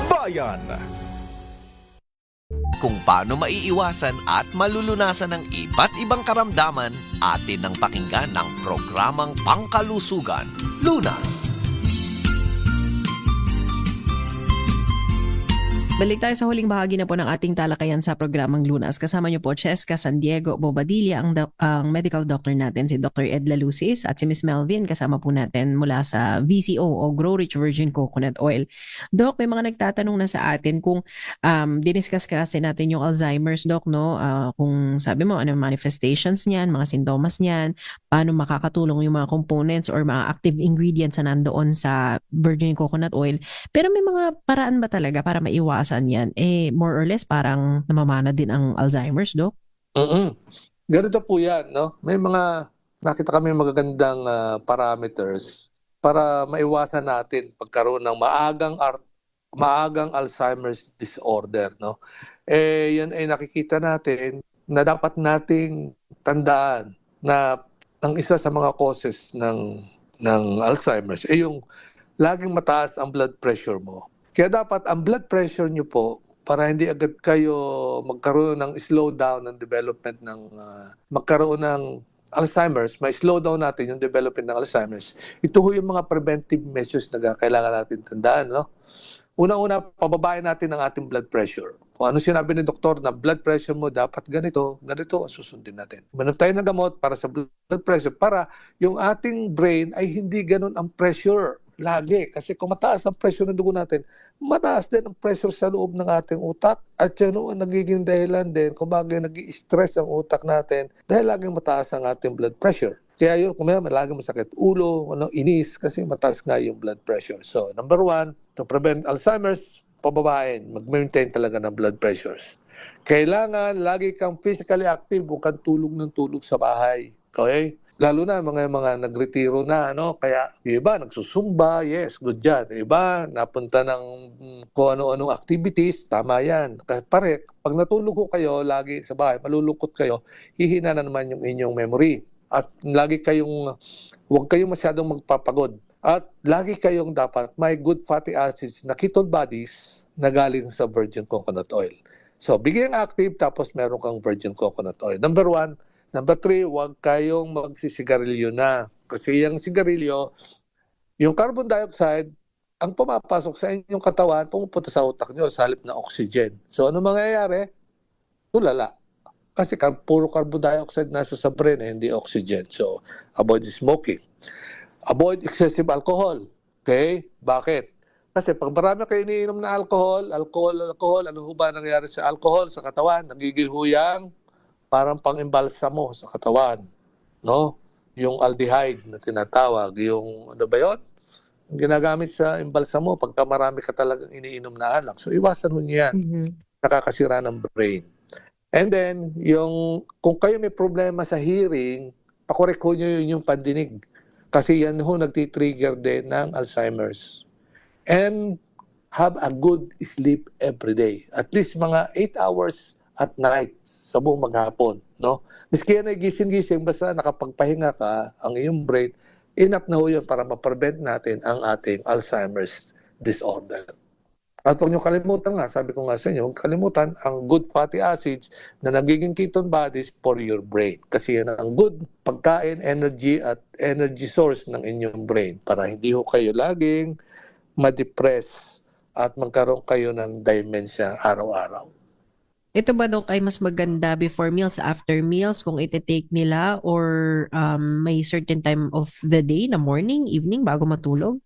Bayan. Kung paano maiiwasan at malulunasan ng iba't ibang karamdaman, atin ang pakinggan ng programang Pangkalusugan, Lunas. Balik tayo sa huling bahagi na po ng ating talakayan sa programang Lunas. Kasama niyo po Cheska San Diego Bobadilla, ang medical doctor natin, si Dr. Ed Lalusis, at si Miss Melvin, kasama po natin mula sa VCO o Grow Rich Virgin Coconut Oil. Doc, may mga nagtatanong na sa atin kung diniscuss kasi natin yung Alzheimer's, Doc, no? Kung sabi mo, ano manifestations niyan, mga sintomas niyan, paano makakatulong yung mga components or mga active ingredients na nandoon sa virgin coconut oil. Pero may mga paraan ba talaga para maiwasan yan? More or less parang namamana din ang Alzheimer's, Doc? Ganito po yan, no? May mga nakita kami magagandang parameters para maiwasan natin pagkaroon ng maagang Alzheimer's disorder, no? Yan ay nakikita natin na dapat nating tandaan na ang isa sa mga causes ng Alzheimer's ay yung laging mataas ang blood pressure mo. Kaya dapat ang blood pressure nyo po, para hindi agad kayo magkaroon ng slowdown ng development ng magkaroon ng Alzheimer's, may slow down natin yung development ng Alzheimer's. Ito ho yung mga preventive measures na kailangan natin tandaan, no? Una-una, pababain natin ang ating blood pressure. Kung ano sinabi ni doktor na blood pressure mo dapat ganito, susundin natin. Uminom tayo ng gamot para sa blood pressure para yung ating brain ay hindi ganun ang pressure lagi. Kasi kung mataas ang pressure ng dugo natin, mataas din ang pressure sa loob ng ating utak. At yun ang nagiging dahilan din kung bakit nag-i-stress ang utak natin dahil laging mataas ang ating blood pressure. Kaya yun, kung may laging masakit ulo, inis, kasi mataas nga yung blood pressure. So, number 1, to prevent Alzheimer's, pababain, mag-maintain talaga ng blood pressures. Kailangan lagi kang physically active, huwag kang tulog ng tulog sa bahay. Okay? Lalo na mga nagretiro na, kaya yung iba nagsusumba, yes, good yan. Yung iba napunta ng kung ano-anong activities, tama yan. Pare, pag natulog ko kayo lagi sa bahay, malulungkot kayo, hihina na naman yung inyong memory. At lagi huwag kayong masyadong magpapagod. At lagi kayong dapat may good fatty acids na ketone bodies na galing sa virgin coconut oil. So, bigyan active tapos meron kang virgin coconut oil. Number 1. Number 3, huwag kayong magsisigarilyo na. Kasi yung sigarilyo, yung carbon dioxide, ang pumapasok sa inyong katawan, pumupunta sa utak nyo sa halip na oxygen. So, ano mangyayari? Tulala. Kasi puro carbon dioxide nasa sa brain, hindi oxygen. So, avoid smoking. Avoid excessive alcohol. Okay? Bakit? Kasi pag marami kayo iniinom na alcohol, ano ho ba nangyayari sa alcohol sa katawan? Nagigihuyang parang pang-imbalsa mo sa katawan. No? Yung aldehyde na tinatawag. Yung, ano ba yun? Yung ginagamit sa imbalsa mo pagka marami ka talagang iniinom na alak. So, iwasan mo niyan. Nakakasira ng brain. And then, kung kayo may problema sa hearing, pakorek ho nyo yung pandinig. Kasi yan ho nagtitrigger din ng Alzheimer's. And have a good sleep every day. At least mga 8 hours at night sa buong maghapon. No? Miski yan ay gising-gising, basta nakapagpahinga ka, ang iyong brain, enough na ho yun para ma-prevent natin ang ating Alzheimer's disorder. At huwag nyo kalimutan nga, sabi ko nga sa inyo, huwag kalimutan ang good fatty acids na nagiging ketone bodies for your brain. Kasi yan ang good pagkain, energy at energy source ng inyong brain para hindi ho kayo laging ma-depress at magkaroon kayo ng dementia araw-araw. Ito ba, Dok, ay mas maganda before meals, after meals, kung iti-take nila or may certain time of the day, na morning, evening, bago matulog?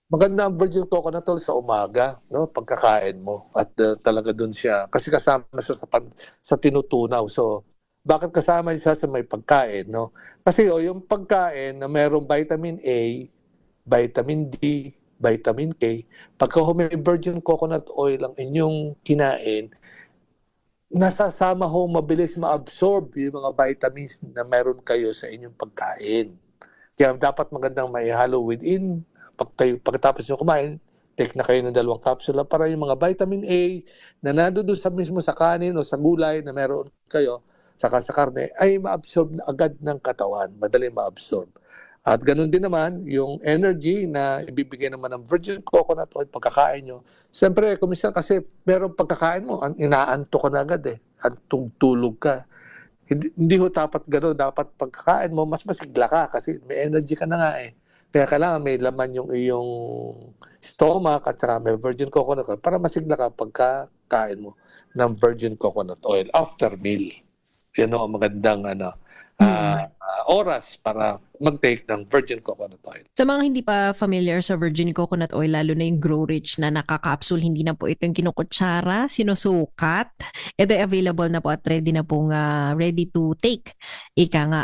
Maganda ang virgin coconut oil sa umaga, no? Pagkakain mo. At talaga dun siya. Kasi kasama sa tinutunaw. So, bakit kasama siya sa may pagkain, no? Kasi yung pagkain na mayroong vitamin A, vitamin D, vitamin K, pagka may virgin coconut oil ang inyong kinain, nasasama ho, mabilis ma-absorb yung mga vitamins na meron kayo sa inyong pagkain. Kaya dapat magandang maihalo within. Pagkatapos nyo kumain, take na kayo ng 2 kapsula para yung mga vitamin A na nandoon sa mismo sa kanin o sa gulay na meron kayo, saka sa karne, ay ma-absorb na agad ng katawan. Madali ma-absorb. At ganun din naman, yung energy na ibibigay naman ng virgin coconut oil pagkakain nyo. Siyempre, kumisan kasi meron pagkakain mo, inaanto ka na agad at tulog ka. Hindi ho dapat gano'n. Dapat pagkakain mo, mas masigla ka kasi may energy ka na nga Kaya kailangan may laman yung iyong stomach at saka may virgin coconut oil para masigla ka pagkakain mo ng virgin coconut oil after meal. Yan ang magandang oras para mag-take ng virgin coconut oil. Sa mga hindi pa familiar sa virgin coconut oil, lalo na yung Grow Rich na nakakapsul, hindi na po itong kinukutsara, sinusukat. Ito ay available na po at ready na pong ready to take. Ika nga,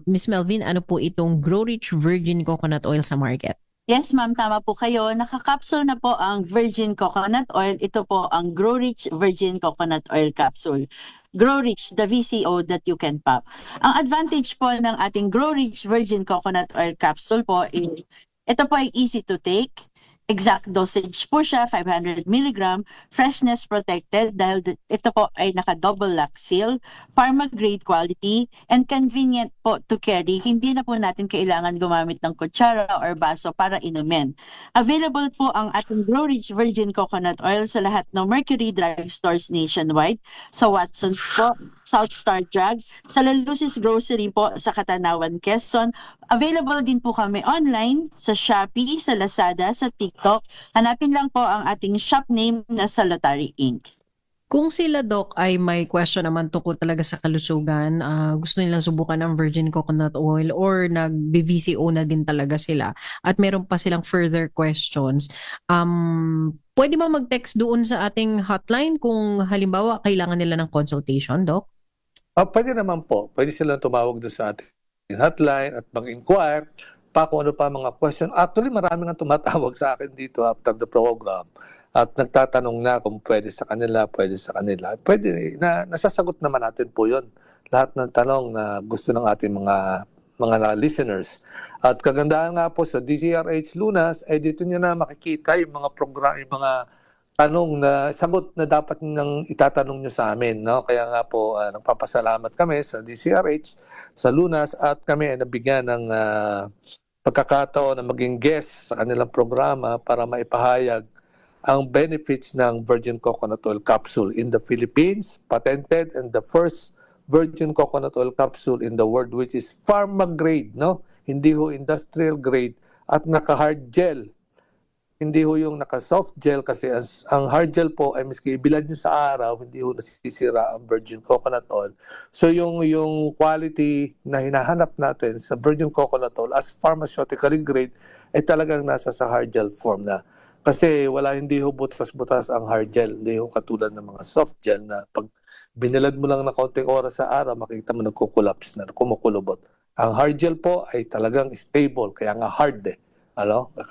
Miss Melvin, ano po itong Grow Rich virgin coconut oil sa market? Yes, ma'am, tama po kayo. Nakakapsule na po ang virgin coconut oil. Ito po ang Grow Rich Virgin Coconut Oil Capsule. Grow Rich, the VCO that you can pop. Ang advantage po ng ating Grow Rich Virgin Coconut Oil Capsule po is, ito po ay easy to take. exact dosage po siya, 500 mg, freshness protected dahil ito po ay naka-double lock seal, pharma grade quality, and convenient po to carry. Hindi na po natin kailangan gumamit ng kutsara or baso para inumin. Available po ang ating Grow Rich Virgin Coconut Oil sa lahat ng Mercury Drug Stores nationwide, sa Watson's po, South Star Drug, sa Lalusis Grocery po sa Katanawan, Quezon. Available din po kami online sa Shopee, sa Lazada, sa TikTok. Hanapin lang po ang ating shop name na Salutary Inc. Kung sila, Doc, ay may question naman tungkol talaga sa kalusugan, gusto nilang subukan ang virgin coconut oil or nag-VCO na din talaga sila at meron pa silang further questions, pwede ba mag-text doon sa ating hotline kung halimbawa kailangan nila ng consultation, Doc? Pwede naman po. Pwede silang tumawag doon sa ating hotline at mag-inquire pa kung ano pa mga question. Actually, marami nga tumatawag sa akin dito after the program at nagtatanong na kung pwede sa kanila. Pwede na nasasagot naman natin po yun. Lahat ng tanong na gusto ng ating mga listeners. At kagandahan nga po sa DZRH Lunas, ay dito nyo na makikita yung mga program, yung mga tanong na sagot na dapat nang itatanong nyo sa amin, no? Kaya nga po nagpapasalamat kami sa DCRH, sa Lunas, at kami ay nabigyan ng pagkakataon na maging guest sa kanilang programa para maipahayag ang benefits ng Virgin Coconut Oil Capsule in the Philippines, patented, and the first Virgin Coconut Oil Capsule in the world, which is pharma grade, no? Hindi ho industrial grade, at naka-hard gel. Hindi ho yung naka-soft gel kasi ang hard gel po ay miski ibilad nyo sa araw, hindi ho nasisira ang virgin coconut oil. So yung quality na hinahanap natin sa virgin coconut oil as pharmaceutically grade ay talagang nasa sa hard gel form na. Kasi hindi ho butas-butas ang hard gel. Hindi ho katulad ng mga soft gel na pag binilad mo lang na kaunting oras sa araw, makikita mo nagkukulaps na, kumukulubot. Ang hard gel po ay talagang stable, kaya nga hard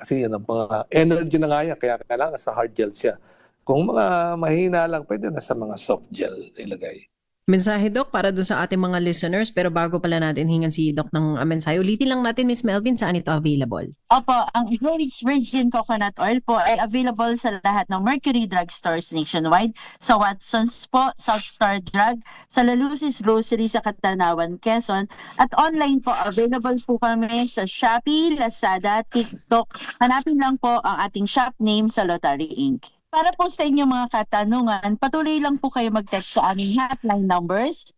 kasi yan ang mga energy na nga yan, kaya kailangan sa hard gel siya. Kung mga mahina lang, pwede na sa mga soft gel ilagay. Mensahe, Doc, para dun sa ating mga listeners, pero bago pala natin hingan si Doc ng mensahe, ulitin lang natin, Miss Melvin, saan ito available? Opo, ang Grow Rich Virgin Coconut Oil po ay available sa lahat ng Mercury Drug Stores nationwide, sa Watson's po, South Star Drug, sa Lalusis Grocery sa Katanawan, Quezon, at online po, available po kami sa Shopee, Lazada, TikTok. Hanapin lang po ang ating shop name sa Salutary Inc. Para po sa inyong mga katanungan, patuloy lang po kayo mag-text sa aming hotline numbers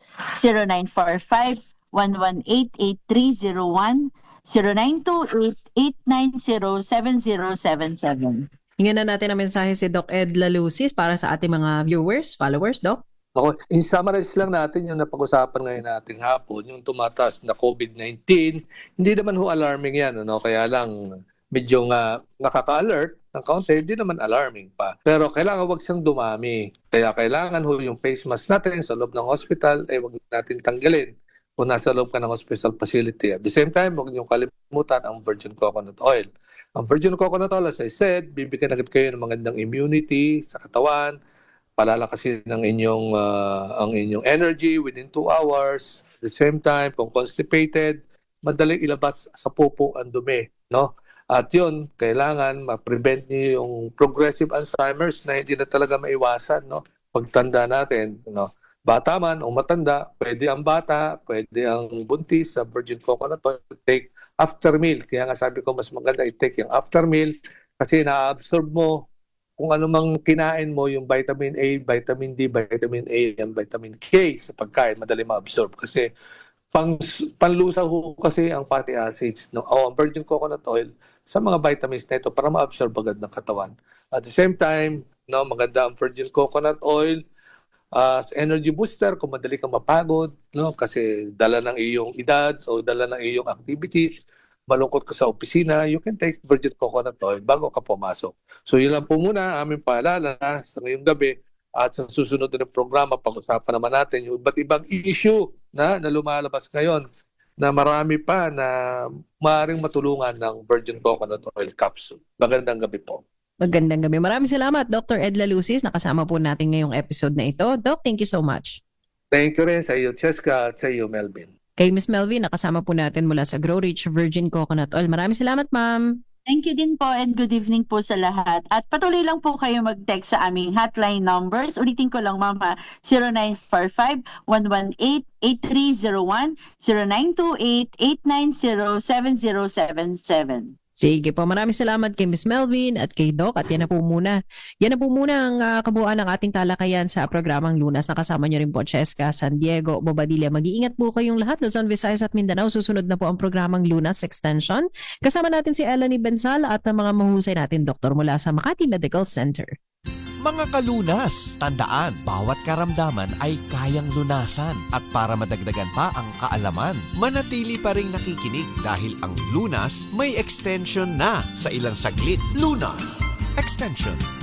0945-118-8301, 0928-890-7077. Hingan na natin ang mensahe si Doc Ed Lalusis para sa ating mga viewers, followers, Doc. Okay, in-summarize lang natin yung napag-usapan ngayon nating hapon, yung tumataas na COVID-19. Hindi naman ho alarming yan, kaya lang medyo nakaka-alert ng kaunti, hindi naman alarming pa. Pero kailangan wag siyang dumami. Kaya kailangan ho yung face mask natin sa loob ng hospital, wag natin tanggalin kung nasa loob ka ng hospital facility. At the same time, wag niyong kalimutan ang virgin coconut oil. Ang virgin coconut oil, as I said, bibigyan agad kayo ng magandang immunity sa katawan, palalakasin ng ang inyong energy within 2 hours. At the same time, kung constipated, madaling ilabas sa pupo ang dumi, no? At yun, kailangan ma-prevent niyo yung progressive Alzheimer's na hindi na talaga maiwasan, no? Pagtanda natin, no? Bata man o matanda, pwede ang bata, pwede ang buntis sa virgin coconut oil, take after meal. Kaya nga sabi ko, mas maganda i-take yung after meal kasi na-absorb mo kung ano mang kinain mo, yung vitamin A, vitamin D, vitamin A, and vitamin K sa pagkain, madali ma-absorb. Kasi panlusa ho kasi ang fatty acids, no? Ang virgin coconut oil sa mga vitamins na ito para ma-absorb agad ng katawan. At the same time, no, maganda ang virgin coconut oil as energy booster kung madali kang mapagod, no, kasi dala ng iyong edad o dala ng iyong activities, malungkot ka sa opisina, you can take virgin coconut oil bago ka pumasok. So yun lang po muna aming paalala sa ngayong gabi. At sa susunod na programa, pag-usapan naman natin yung iba't ibang issue na lumalabas ngayon na marami pa na maaaring matulungan ng Virgin Coconut Oil Capsule. Magandang gabi po. Magandang gabi. Maraming salamat, Dr. Ed Lalusis. Nakasama po natin ngayong episode na ito. Doc, thank you so much. Thank you rin sa iyo, Cheska, at sa iyo, Melvin. Kay Miss Melvin, nakasama po natin mula sa Grow Rich Virgin Coconut Oil. Maraming salamat, ma'am. Thank you din po and good evening po sa lahat. At patuloy lang po kayo mag-text sa aming hotline numbers. Ulitin ko lang mama, 0945-118-8301, 0928-890-7077. Sige po, maraming salamat kay Miss Melvin at kay Doc. At yan na po muna. Yan na po muna ang kabuuan ng ating talakayan sa programang Lunas. Nakasama nyo rin po Cheska, San Diego, Bobadilla. Mag-iingat po kayong lahat. Luzon, Visayas at Mindanao. Susunod na po ang programang Lunas Extension. Kasama natin si Elanie Benzal at ang mga mahusay natin doktor mula sa Makati Medical Center. Mga kalunas, tandaan, bawat karamdaman ay kayang lunasan. At para madagdagan pa ang kaalaman, manatili pa ring nakikinig dahil ang Lunas may extension na sa ilang saglit. Lunas Extension.